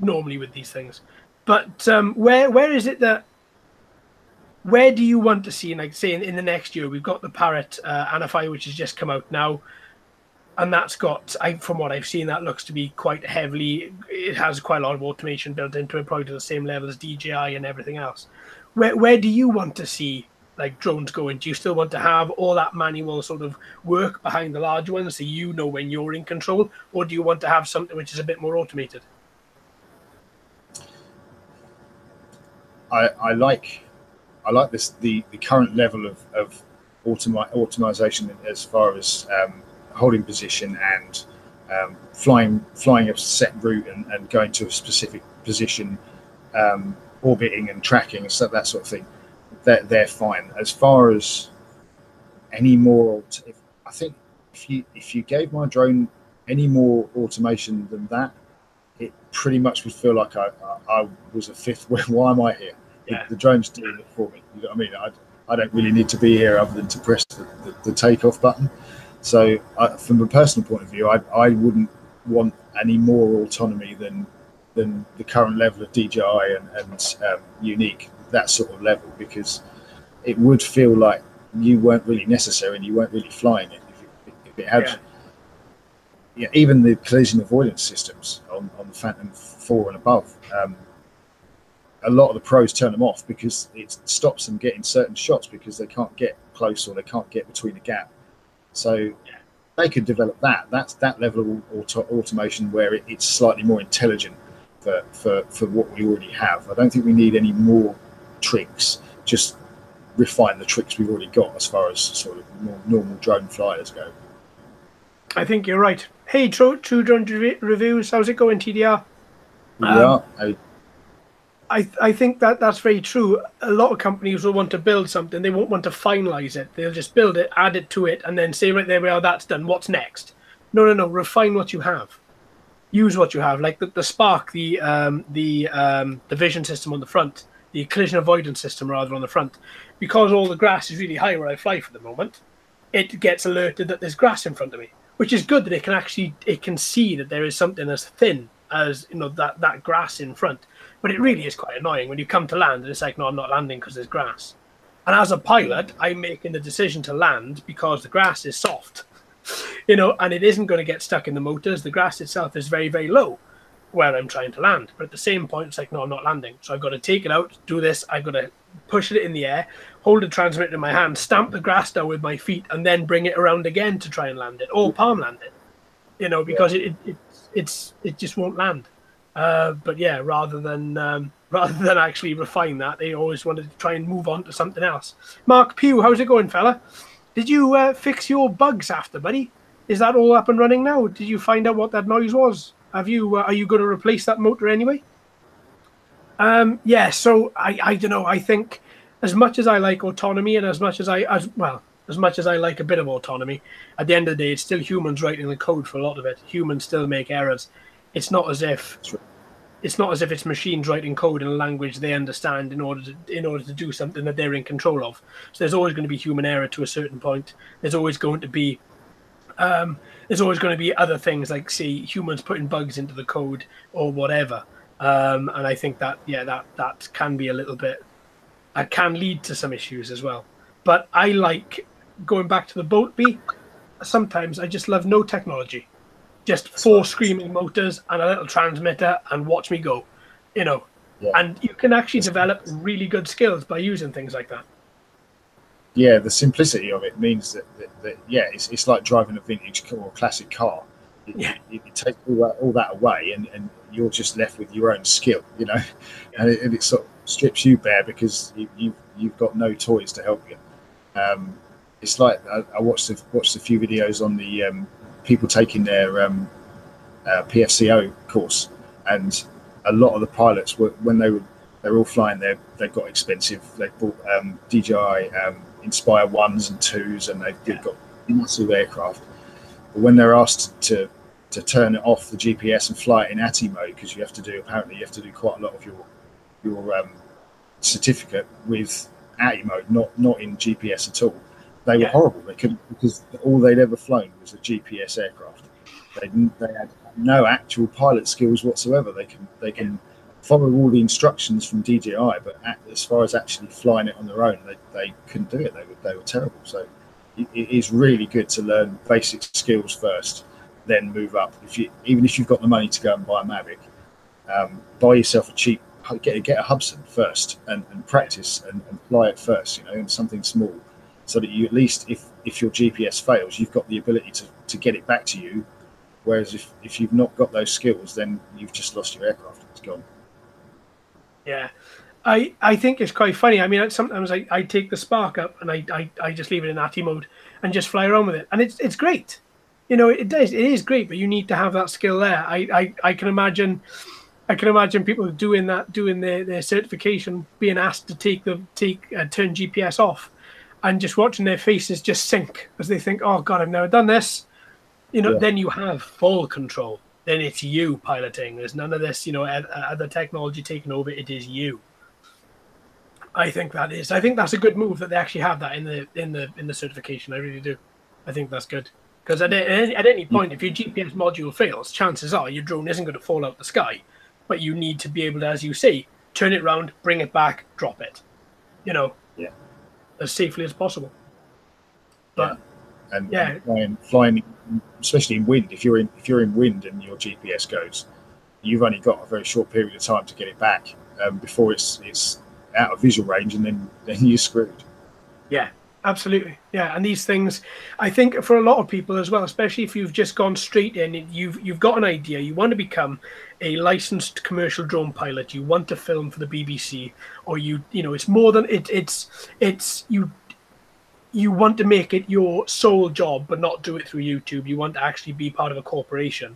normally with these things. But where is it that, where do you want to see, like say in the next year, we've got the Parrot Anify, which has just come out now, and that's got, from what I've seen, that looks to be quite heavily, it has quite a lot of automation built into it, probably to the same level as DJI and everything else. Where do you want to see like drones going? Do you still want to have all that manual sort of work behind the large ones so you know when you're in control, or do you want to have something which is a bit more automated? I like this the current level of automation as far as holding position and flying a set route and going to a specific position, orbiting and tracking and stuff, that sort of thing. They're fine. As far as any more, I think if you gave my drone any more automation than that, it pretty much would feel like I was a fifth. Why am I here? Yeah. The drone's doing it for me. You know what I mean? I don't really need to be here other than to press the takeoff button. So from a personal point of view, I wouldn't want any more autonomy than the current level of DJI and Unique, that sort of level, because it would feel like you weren't really necessary and you weren't really flying it if it had. Yeah, even the collision avoidance systems on the Phantom 4 and above, a lot of the pros turn them off because it stops them getting certain shots because they can't get close or they can't get between the gap. So they could develop that. That's that level of automation where it's slightly more intelligent for what we already have. I don't think we need any more tricks. Just refine the tricks we've already got as far as sort of more normal drone flyers go. I think you're right. Hey, True Drone Reviews, how's it going, TDR? I think that's very true. A lot of companies will want to build something. They won't want to finalize it. They'll just build it, add it to it, and then say, right, there we are, that's done. What's next? No. Refine what you have. Use what you have. Like the Spark, the vision system on the front, the collision avoidance system rather on the front. Because all the grass is really high where I fly for the moment, it gets alerted that there's grass in front of me, which is good that it can see that there is something as thin as that grass in front. But it really is quite annoying when you come to land and it's like, no, I'm not landing because there's grass. And as a pilot, I'm making the decision to land because the grass is soft, and it isn't going to get stuck in the motors. The grass itself is very, very low. where I'm trying to land. But at the same point, it's like, no, I'm not landing. So I've got to take it out, do this. I've got to push it in the air, hold the transmitter in my hand, stamp the grass down with my feet, and then bring it around again to try and land it, or palm land it. Because it just won't land. But yeah, rather than actually refine that, they always wanted to try and move on to something else. Mark Pugh, how's it going, fella? Did you fix your bugs after, buddy? Is that all up and running now? Did you find out what that noise was? Have you? Are you going to replace that motor anyway? Yeah. So I don't know. I think as much as I like autonomy, and as much as I like a bit of autonomy, at the end of the day, it's still humans writing the code for a lot of it. Humans still make errors. It's not as if it's machines writing code in a language they understand in order to do something that they're in control of. So there's always going to be human error to a certain point. There's always going to be other things like, say, humans putting bugs into the code or whatever. And I think that that can be a little bit. That can lead to some issues as well. But I like going back to the boat bee. Sometimes I just love no technology. Just 4 screaming motors and a little transmitter and watch me go, Yeah. And you can actually develop really good skills by using things like that. Yeah, the simplicity of it means that it's like driving a vintage or classic car. It takes all that away, and you're just left with your own skill, and it sort of strips you bare because you've got no toys to help you. It's like I watched a few videos on the people taking their PFCO course, and a lot of the pilots when they're all flying, they've got expensive. They bought DJI Inspire 1s and 2s, and they've got massive aircraft. But when they're asked to turn it off the GPS and fly it in ATI mode, because you have to do quite a lot of your certificate with ATI mode, not in GPS at all. They were horrible. They couldn't, because all they'd ever flown was a GPS aircraft. They had no actual pilot skills whatsoever. They can follow all the instructions from DJI, but as far as actually flying it on their own, they couldn't do it. They were terrible. So it is really good to learn basic skills first, then move up. Even if you've got the money to go and buy a Mavic, buy yourself get a Hubsan first and practice and fly it first, in something small, so that you at least, if your GPS fails, you've got the ability to get it back to you. Whereas if you've not got those skills, then you've just lost your aircraft. It's gone. Yeah, I think it's quite funny. I mean, sometimes I take the Spark up and I just leave it in ATI mode and just fly around with it, and it's great. It is great, but you need to have that skill there. I can imagine people doing their certification, being asked to turn GPS off, and just watching their faces just sink as they think, oh God, I've never done this. Then you have full control. Then it's you piloting. There's none of this, other technology taking over. It is you. I think that's a good move that they actually have that in the certification. I really do. I think that's good, because at any point, if your GPS module fails, chances are your drone isn't going to fall out the sky, but you need to be able to, as you say, turn it around, bring it back, drop it. As safely as possible. But flying, especially in wind. If you're in wind and your GPS goes, you've only got a very short period of time to get it back before it's out of visual range, and then you're screwed. Yeah, absolutely. Yeah, and these things, I think, for a lot of people as well, especially if you've just gone straight in, you've got an idea, you want to become a licensed commercial drone pilot, you want to film for the BBC, or it's more than you want to make it your sole job, but not do it through YouTube. You want to actually be part of a corporation,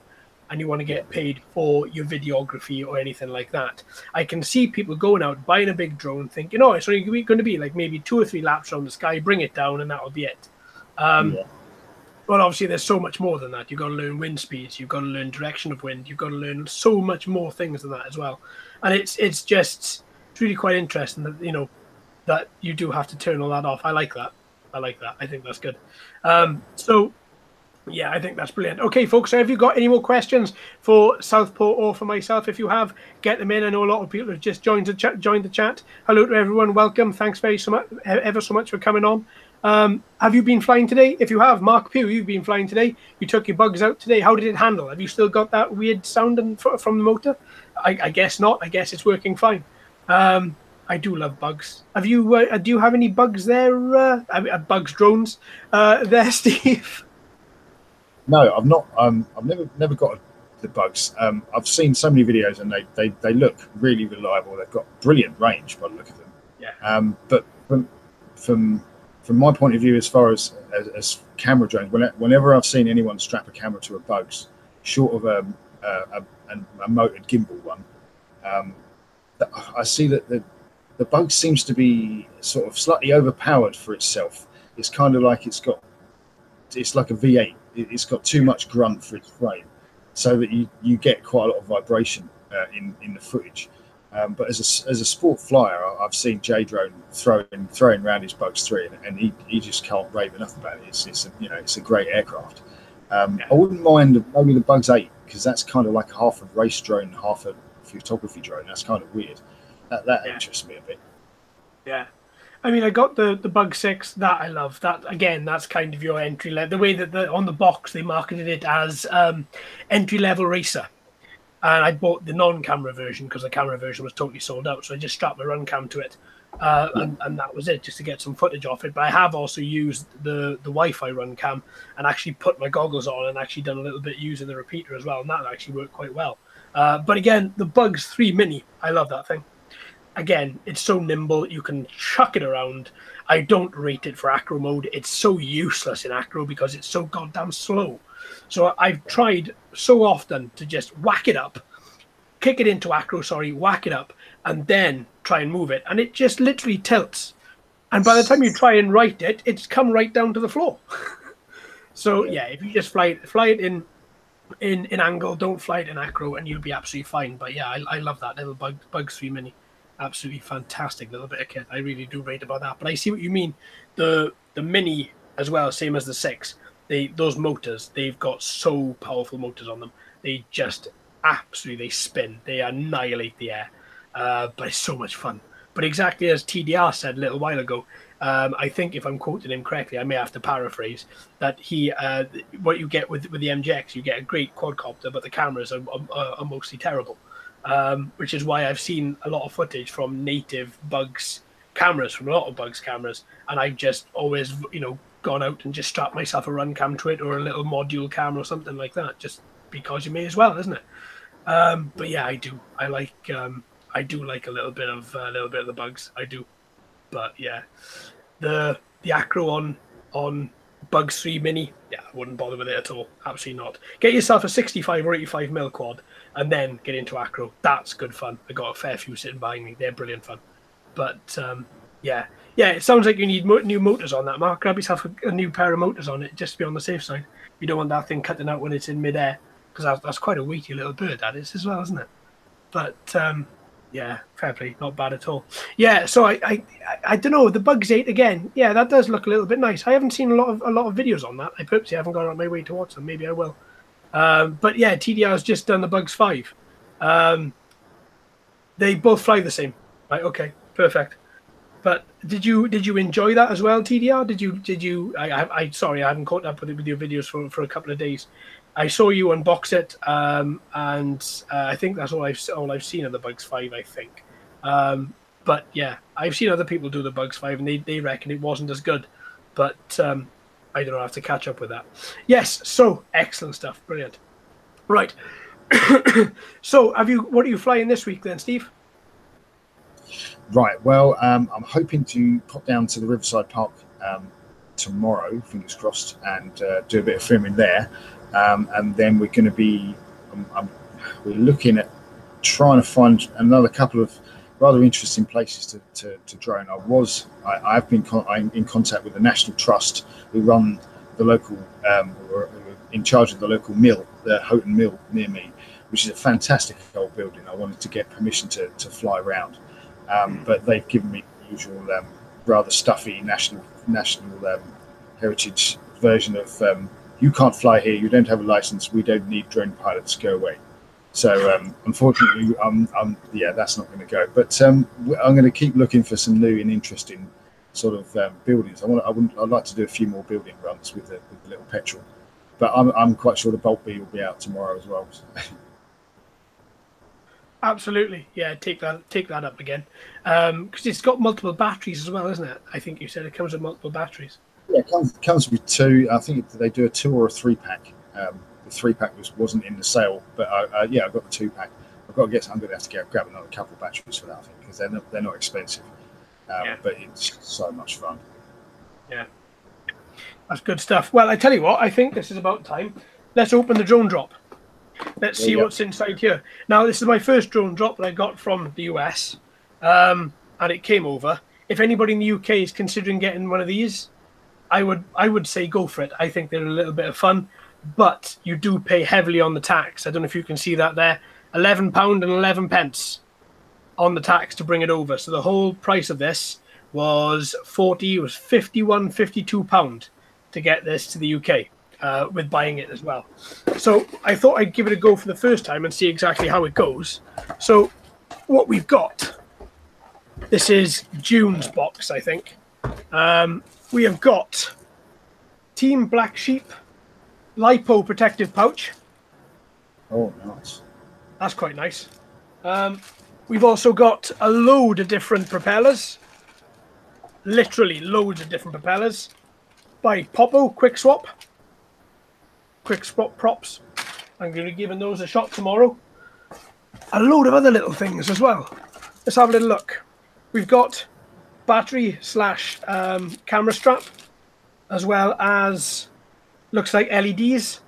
and you want to get paid for your videography or anything like that. I can see people going out, buying a big drone, thinking, it's only going to be like maybe 2 or 3 laps around the sky, bring it down, and that'll be it. Well, obviously, there's so much more than that. You've got to learn wind speeds. You've got to learn direction of wind. You've got to learn so much more things than that as well. And it's really quite interesting that, that you do have to turn all that off. I like that. I think that's good. Yeah, I think that's brilliant. Okay, folks, so have you got any more questions for Southpaw or for myself? If you have, get them in. I know a lot of people have just joined the chat. Hello to everyone. Welcome. Thanks ever so much for coming on. Have you been flying today? If you have, Mark Pugh, you've been flying today. You took your bugs out today. How did it handle? Have you still got that weird sound from the motor? I guess not. I guess it's working fine. I do love bugs. Have you? Do you have any bugs there? Bugs drones there, Steve? No, I've not. I've never got the bugs. I've seen so many videos, and they look really reliable. They've got brilliant range by the look of them. Yeah. But from my point of view, as far as camera drones, whenever I've seen anyone strap a camera to a bugs, short of a motored gimbal one, I see that the bug seems to be sort of slightly overpowered for itself. It's kind of like it's like a V8. It's got too much grunt for its frame, so that you get quite a lot of vibration in the footage. But as a sport flyer, I've seen J Drone throwing around his Bugs 3, and he just can't rave enough about it. It's a great aircraft. I wouldn't mind maybe the Bugs 8, because that's kind of like half a race drone, half a photography drone. That's kind of weird. That interests me a bit. Yeah. I mean, I got the Bug 6, that I love. That, again, that's kind of your entry level. The way that on the box they marketed it as entry level racer. And I bought the non-camera version because the camera version was totally sold out. So I just strapped my run cam to it. And that was it, just to get some footage off it. But I have also used the Wi-Fi run cam and actually put my goggles on and actually done a little bit using the repeater as well. And that actually worked quite well. But again, the Bugs 3 Mini, I love that thing. Again, it's so nimble, you can chuck it around. I don't rate it for acro mode. It's so useless in acro because it's so goddamn slow. So I've tried so often to just whack it up, kick it into acro, whack it up, and then try and move it. And it just literally tilts. And by the time you try and right it, it's come right down to the floor. So yeah, if you just fly it in angle, don't fly it in acro, and you'll be absolutely fine. But yeah, I love that little Bugs 3 Mini. Absolutely fantastic little bit of kit. I really do rate about that. But I see what you mean. The Mini as well, same as the 6. Those motors, they've got so powerful motors on them. They just absolutely spin. They annihilate the air. But it's so much fun. But exactly as TDR said a little while ago, I think if I'm quoting him correctly, I may have to paraphrase, that what you get with the MGX, you get a great quadcopter, but the cameras are mostly terrible. Which is why I've seen a lot of footage from native Bugs cameras, from a lot of Bugs cameras, and I've just always, gone out and just strapped myself a run cam to it or a little module cam or something like that, just because you may as well, isn't it? But yeah, I do. I do like a little bit of the Bugs. I do. But yeah, the acro on Bugs 3 Mini, yeah, I wouldn't bother with it at all. Absolutely not. Get yourself a 65 or 85 mil quad and then get into acro. That's good fun. I got a fair few sitting behind me. They're brilliant fun. But yeah, it sounds like you need new motors on that, Mark. Grab yourself a new pair of motors on it just to be on the safe side. You don't want that thing cutting out when it's in midair, because that's quite a weighty little bird, that is, as well, isn't it? But yeah, fair play, not bad at all. Yeah, so I don't know, the Bugs 8 again. Yeah, that does look a little bit nice. I haven't seen a lot of videos on that. I purposely haven't gone on my way to watch them. Maybe I will. But yeah, TDR's just done the Bugs 5. They both fly the same, right? Okay, perfect. But did you enjoy that as well, TDR? Did you? I sorry, I haven't caught up with your videos for a couple of days. I saw you unbox it, and I think that's all I've seen of the Bugs 5. I think, but yeah, I've seen other people do the Bugs 5, and they reckon it wasn't as good. But I don't know. I have to catch up with that. Yes, so excellent stuff, brilliant. Right. So, what are you flying this week then, Steve? Right. Well, I'm hoping to pop down to the Riverside Park tomorrow, fingers crossed, and do a bit of filming there. And then we're going to be, we're looking at trying to find another couple of rather interesting places to drone. I've been in contact with the National Trust, who run the local, who are in charge of the local mill, the Houghton Mill near me, which is a fantastic old building. I wanted to get permission to fly around. But they've given me the usual rather stuffy national heritage version of you can't fly here, you don't have a license, we don't need drone pilots, go away. So unfortunately, yeah, that's not going to go. But I'm going to keep looking for some new and interesting sort of buildings. I'd like to do a few more building runs with the little petrol, but I'm quite sure the Bolt B will be out tomorrow as well. Absolutely, yeah. Take that up again, because it's got multiple batteries as well, isn't it? I think you said it comes with multiple batteries. Yeah, it comes with two. I think they do a 2 or a 3 pack. The 3 pack wasn't in the sale, but yeah, I've got the 2 pack. I'm going to have to grab another couple of batteries for that, I think, because they're not expensive. But it's so much fun. Yeah, that's good stuff. Well, I tell you what, I think this is about time. Let's open the drone drop. Let's see what's inside here. Now, this is my first drone drop that I got from the US, and it came over. If anybody in the UK is considering getting one of these, I would say go for it. I think they're a little bit of fun, but you do pay heavily on the tax. I don't know if you can see that there. £11.11 on the tax to bring it over. So the whole price of this was £52 to get this to the UK. With buying it as well. So I thought I'd give it a go for the first time and see exactly how it goes. So what we've got, this is June's box, I think. We have got Team Black Sheep LiPo protective pouch. Oh, nice. That's quite nice. We've also got a load of different propellers. Literally loads of different propellers. By Popo Quick Swap props. I'm going to be giving those a shot tomorrow. A load of other little things as well. Let's have a little look. We've got battery / camera strap, as well as looks like LEDs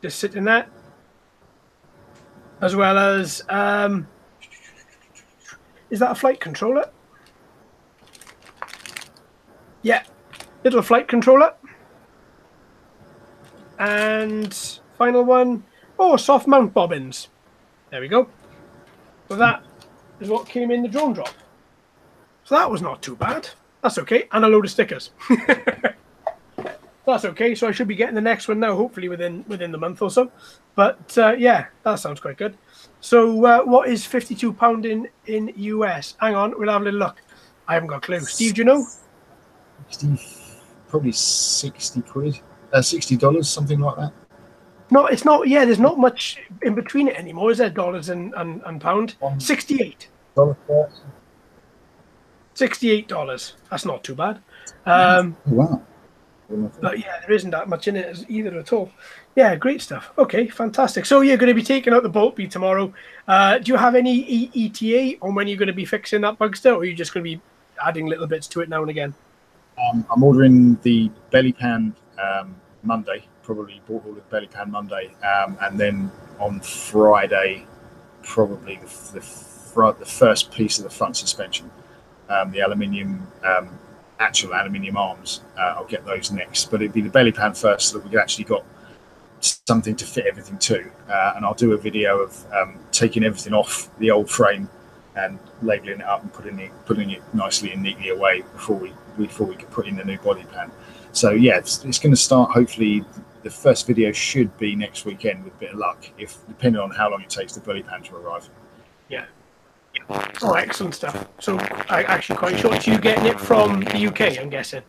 just sitting there, as well as is that a flight controller? Yeah, little flight controller. And final one, soft mount bobbins. There we go. So that is what came in the drone drop. So that was not too bad. That's okay. And a load of stickers. That's okay. So I should be getting the next one now, hopefully within the month or so. But yeah, that sounds quite good. So what is £52 in US? Hang on, we'll have a little look. I haven't got a clue. Steve, do you know? Probably 60 quid. $60, something like that. No, it's not. Yeah, there's not much in between it anymore, is there? Dollars and pound. $68. $68. That's not too bad. Wow. But yeah, there isn't that much in it either at all. Yeah, great stuff. Okay, fantastic. So you're going to be taking out the Bolt B tomorrow. Do you have any ETA on when you're going to be fixing that Bugster, or are you just going to be adding little bits to it now and again? I'm ordering the belly pan Monday, probably bought all the belly pan Monday, and then on Friday, probably the first piece of the front suspension, the actual aluminium arms. I'll get those next, but it'd be the belly pan first, so that we actually got something to fit everything to, and I'll do a video of taking everything off the old frame and labeling it up and putting it nicely and neatly away before we can put in the new body pan. So yeah, it's going to start. Hopefully, the first video should be next weekend with a bit of luck, depending on how long it takes the belly pan to arrive. Yeah. Oh, excellent stuff. So I'm actually quite sure. So you're getting it from the UK, I'm guessing.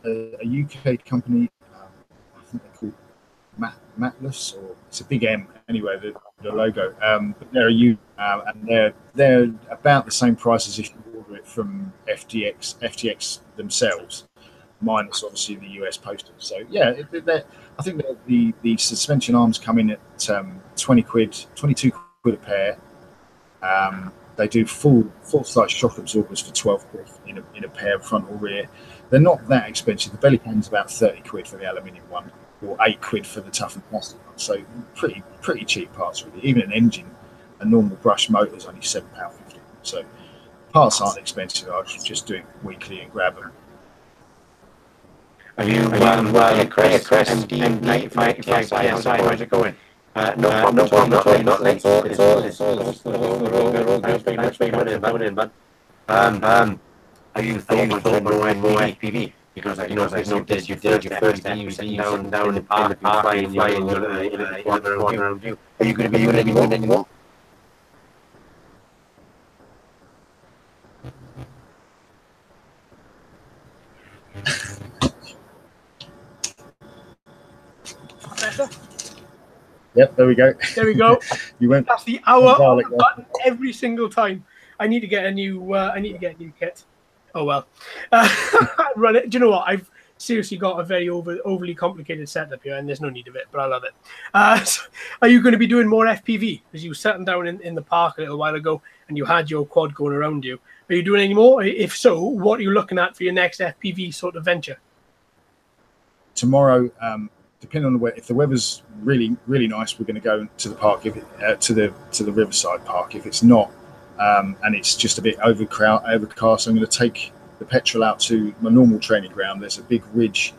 A UK company, I think they're called Matless, or it's a big M anyway. The logo. But they're and they're about the same price as if you order it from FTX themselves, minus obviously the US postage. So yeah, I think the suspension arms come in at 20 quid, 22 quid a pair. They do full size shock absorbers for 12 quid in a pair, front or rear. They're not that expensive. The belly pan's about 30 quid for the aluminium one, or 8 quid for the toughened plastic one. So pretty cheap parts really. Even an engine, a normal brush motor is only £7.50. So parts aren't expensive. I just do it weekly and grab them. Are you Chris, MD95 PSI, how's it going? No problem, not late. It's all thanks for coming in, bud. Are you thinking of doing more FPV? Because I know you did your first FPV down in the park, flying in the corner view. Are you going to be doing any more? Yep, there we go. There we go. You went. That's the hour on garlic the button every single time. I need to get a new. I need to get a new kit. Oh well. Run it. Do you know what? I've seriously got a very overly complicated setup here, and there's no need of it, but I love it. So are you going to be doing more FPV? Because you were sitting down in the park a little while ago, and you had your quad going around you. Are you doing any more? If so, what are you looking at for your next FPV sort of venture? Tomorrow, depending on the weather, if the weather's really nice, we're going to go to the park. If it, to the Riverside Park. If it's not, and it's just a bit overcast, I'm going to take the petrol out to my normal training ground. There's a big ridge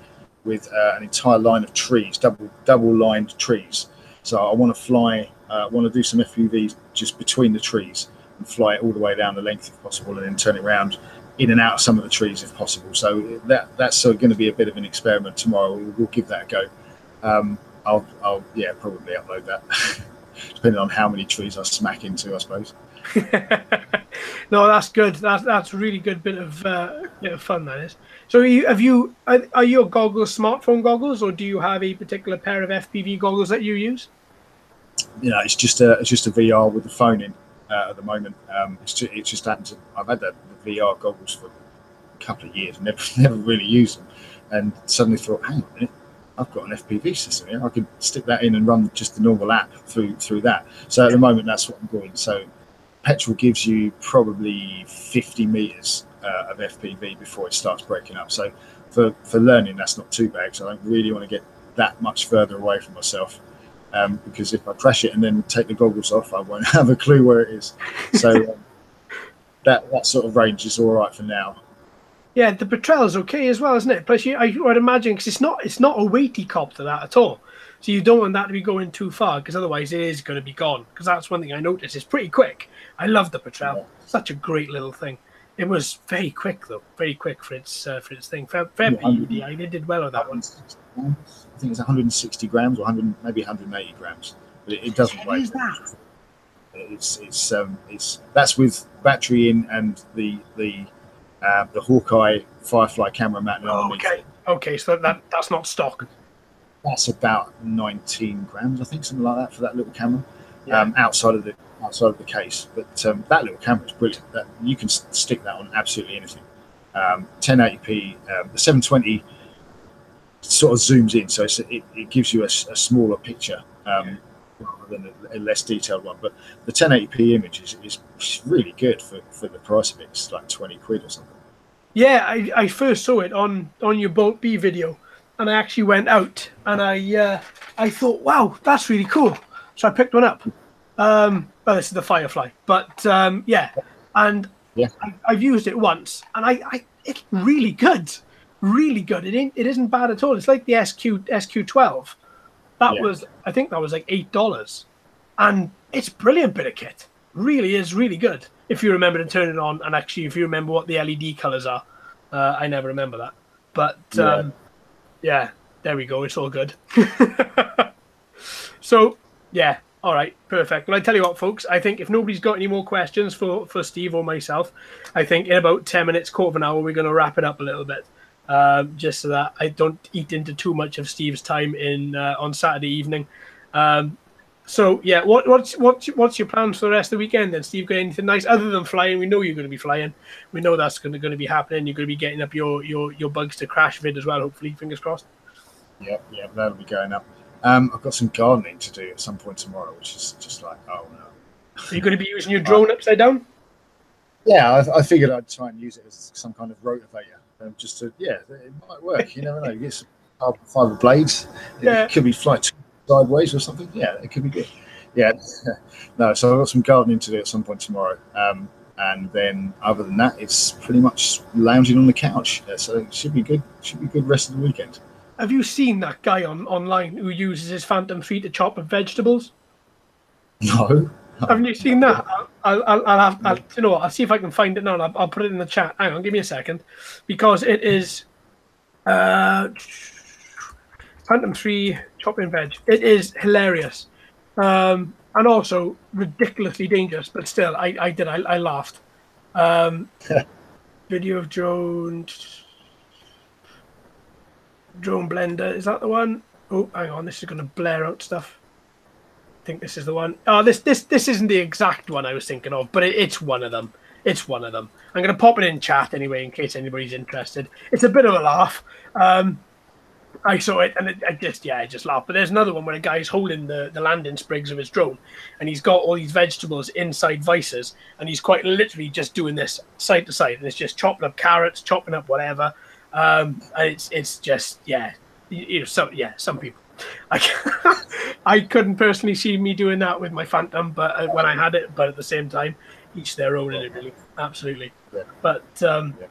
with an entire line of trees, double lined trees. So I want to fly. Want to do some FPVs just between the trees and fly it all the way down the length if possible, and then turn it around in and out of some of the trees if possible. So that's going to be a bit of an experiment tomorrow. We'll give that a go. I'll probably upload that depending on how many trees I smack into, I suppose. No, that's good. That's really good bit of fun, that is. So are your goggles smartphone goggles, or do you have a particular pair of FPV goggles that you use? It's just a VR with the phone in at the moment. It's just happened to, I've had the VR goggles for a couple of years, never really used them, and suddenly thought, hang on a minute, I've got an FPV system here. I could stick that in and run just the normal app through that. So at the moment, that's what I'm doing. So petrol gives you probably 50 meters of FPV before it starts breaking up. So for learning, that's not too bad. So I don't really want to get that much further away from myself, because if I crash it and then take the goggles off, I won't have a clue where it is. So that sort of range is all right for now. Yeah, the Petrel's okay as well, isn't it? Plus, I would imagine, because it's not a weighty copter that at all. So you don't want that to be going too far, because otherwise it is going to be gone. Because that's one thing I noticed. It's pretty quick. I love the Petrel. Yeah. Such a great little thing. It was very quick though, very quick for its thing. Fair PUD, they did well with that one. I think it's 160 grams or 100, maybe 180 grams. But it doesn't weigh. It's that's with battery in and the Hawkeye Firefly camera mounted underneath. Okay, so that's not stock. That's about 19 grams, I think, something like that for that little camera. Yeah. Outside of the case, but that little camera is brilliant. That you can stick that on absolutely anything. 1080p, the 720 sort of zooms in, so it gives you a smaller picture rather than a less detailed one. But the 1080p image is really good for the price of it. It's like 20 quid or something. Yeah, I first saw it on your Bolt B video, and I actually went out and I thought, wow, that's really cool. So I picked one up. Well, this is the Firefly, but and I've used it once, and it's really good, really good. It isn't bad at all. It's like the SQ12. I think that was like $8, and it's a brilliant bit of kit. Really is really good. If you remember to turn it on, and actually if you remember what the LED colors are, I never remember that, but yeah, there we go. It's all good. So yeah. All right, perfect. Well, I tell you what, folks, I think if nobody's got any more questions for Steve or myself, I think in about 10 minutes, quarter of an hour, we're going to wrap it up a little bit, just so that I don't eat into too much of Steve's time on Saturday evening. So, yeah, what's your plans for the rest of the weekend then, Steve? Got anything nice other than flying? We know you're going to be flying. We know that's going to be happening. You're going to be getting up your bugs to crash vid as well, hopefully. Fingers crossed. Yeah, that'll be going up. I've got some gardening to do at some point tomorrow, which is just like, oh no. Are you going to be using your drone upside down? Yeah, I figured I'd try and use it as some kind of rotivator. Just to, it might work. You never know. You get some carbon fiber blades. It could be fly sideways or something. Yeah, it could be good. Yeah. No, so I've got some gardening to do at some point tomorrow. And then other than that, it's pretty much lounging on the couch. So it should be good. Should be good rest of the weekend. Have you seen that guy online who uses his phantom feet to chop up vegetables? No. Haven't you seen that? I'll you know what? I'll see if I can find it now. And I'll put it in the chat. Hang on, give me a second, because it is phantom 3 chopping veg. It is hilarious, and also ridiculously dangerous. But still, I laughed. Video of drone blender, is that the one? Oh, hang on, this is going to blare out stuff. think this is the one. Oh, this isn't the exact one I was thinking of, but it's one of them. It's one of them. I'm going to pop it in chat anyway in case anybody's interested. It's a bit of a laugh. I saw it and I just laughed. But there's another one where a guy's holding the landing sprigs of his drone, and he's got all these vegetables inside vices, and he's quite literally just doing this side to side, and it's just chopping up carrots, chopping up whatever. And it's just some people. I couldn't personally see me doing that with my Phantom, but when I had it, but at the same time, each their own in it, really. Absolutely. Yeah. But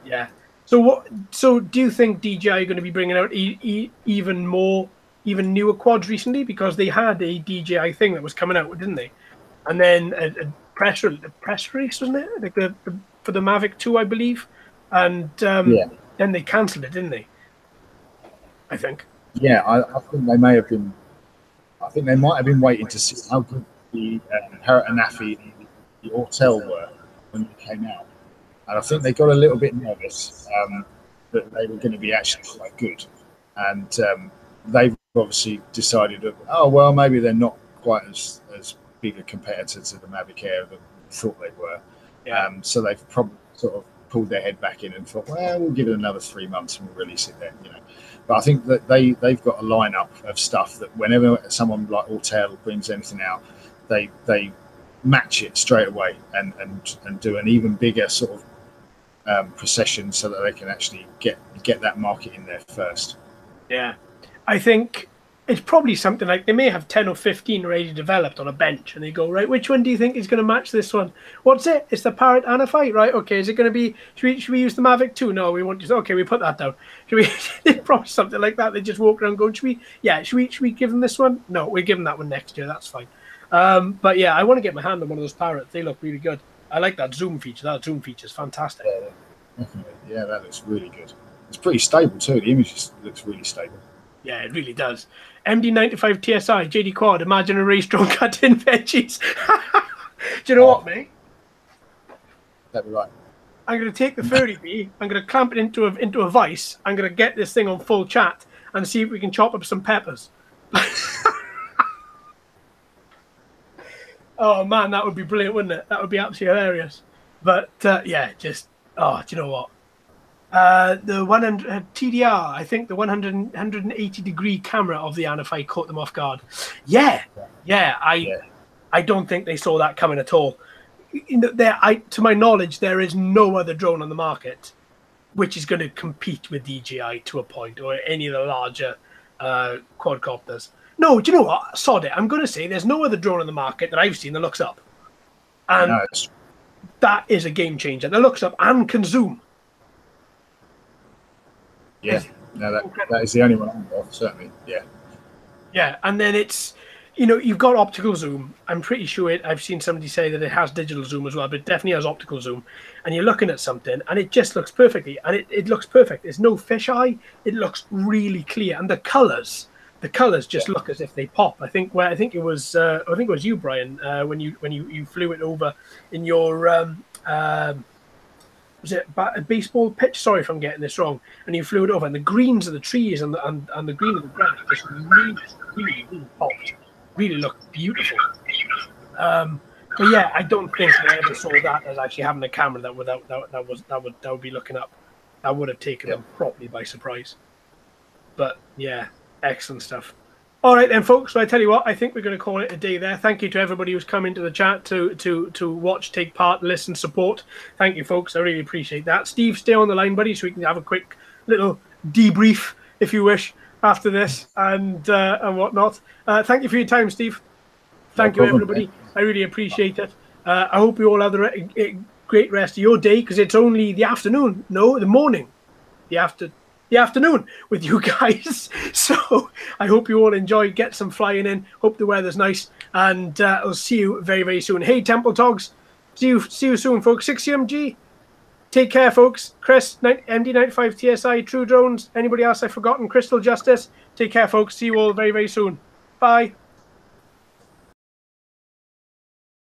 yeah. So do you think DJI are going to be bringing out even newer quads recently? Because they had a DJI thing that was coming out, didn't they? And then a press release, wasn't it? Like for the Mavic 2, I believe. And then they cancelled it, didn't they? I think. Yeah, I think they may have been. I think they might have been waiting to see how good the Anafi and the Autel were when they came out, and I think they got a little bit nervous that they were going to be actually quite good, and they've obviously decided that maybe they're not quite as big a competitor to the Mavic Air than we thought they were. Yeah. So they've probably sort of pulled their head back in and thought, well, we'll give it another 3 months and we'll release it then, you know. But I think that they've got a lineup of stuff that whenever someone like Autel brings anything out, they match it straight away and do an even bigger sort of procession so that they can actually get that market in there first. Yeah, I think it's probably something like they may have 10 or 15 already developed on a bench, and they go, right, which one do you think is going to match this one? What's it? It's the Parrot Anafi, right? Okay, is it going to be? Should we use the Mavic 2? No, we want to. Okay, we put that down. Should we? Probably something like that. They just walk around going, should we? Yeah, should we give them this one? No, we're giving that one next year. That's fine. But yeah, I want to get my hand on one of those Parrots. They look really good. I like that zoom feature. That zoom feature is fantastic. Yeah, definitely. Yeah, that looks really good. It's pretty stable too. The image looks really stable. Yeah, it really does. MD95 TSI, JD Quad, imagine a race drone cutting veggies. Do you know what, mate? That'd be right. I'm going to take the 30B, I'm going to clamp it into a vice, I'm going to get this thing on full chat and see if we can chop up some peppers. Oh, man, that would be brilliant, wouldn't it? That would be absolutely hilarious. But, yeah, just, do you know what? The 100 TDR, I think the 180-degree camera of the Anafi caught them off guard. Yeah. I don't think they saw that coming at all. To my knowledge, there is no other drone on the market which is going to compete with DJI to a point, or any of the larger quadcopters. No, do you know what? Sod it. I'm going to say there's no other drone on the market that I've seen that looks up. And that is a game changer. That looks up and can zoom. Yeah, no, that is the only one I'm of, certainly. Yeah. Yeah, and then it's, you've got optical zoom. I'm pretty sure I've seen somebody say that it has digital zoom as well, but it definitely has optical zoom. And you're looking at something, and it just looks perfectly. And it looks perfect. There's no fisheye. It looks really clear. And the colours just look as if they pop. I think it was you, Brian, when you flew it over in your was it a baseball pitch? Sorry if I'm getting this wrong. And you flew it over, and the greens of the trees and the green of the grass just really popped. Really looked beautiful. But yeah, I don't think I ever saw that as actually having a camera that would be looking up. That would have taken them properly by surprise. But yeah, excellent stuff. All right then, folks. So I tell you what, I think we're going to call it a day there. Thank you to everybody who's come into the chat to watch, take part, listen, support. Thank you, folks. I really appreciate that. Steve, stay on the line, buddy, so we can have a quick little debrief, if you wish, after this and whatnot. Thank you for your time, Steve. Thank you, everybody. I really appreciate it. I hope you all have a great rest of your day, because it's only the afternoon. No, the morning. The afternoon with you guys. So I hope you all enjoy, get some flying in, hope the weather's nice, and I'll see you very, very soon. Hey, Temple Togs, see you soon, folks. 6CMG, take care, folks. Chris, MD95 TSI, True Drones, anybody else I've forgotten, Crystal Justice, take care, folks. See you all very, very soon. Bye.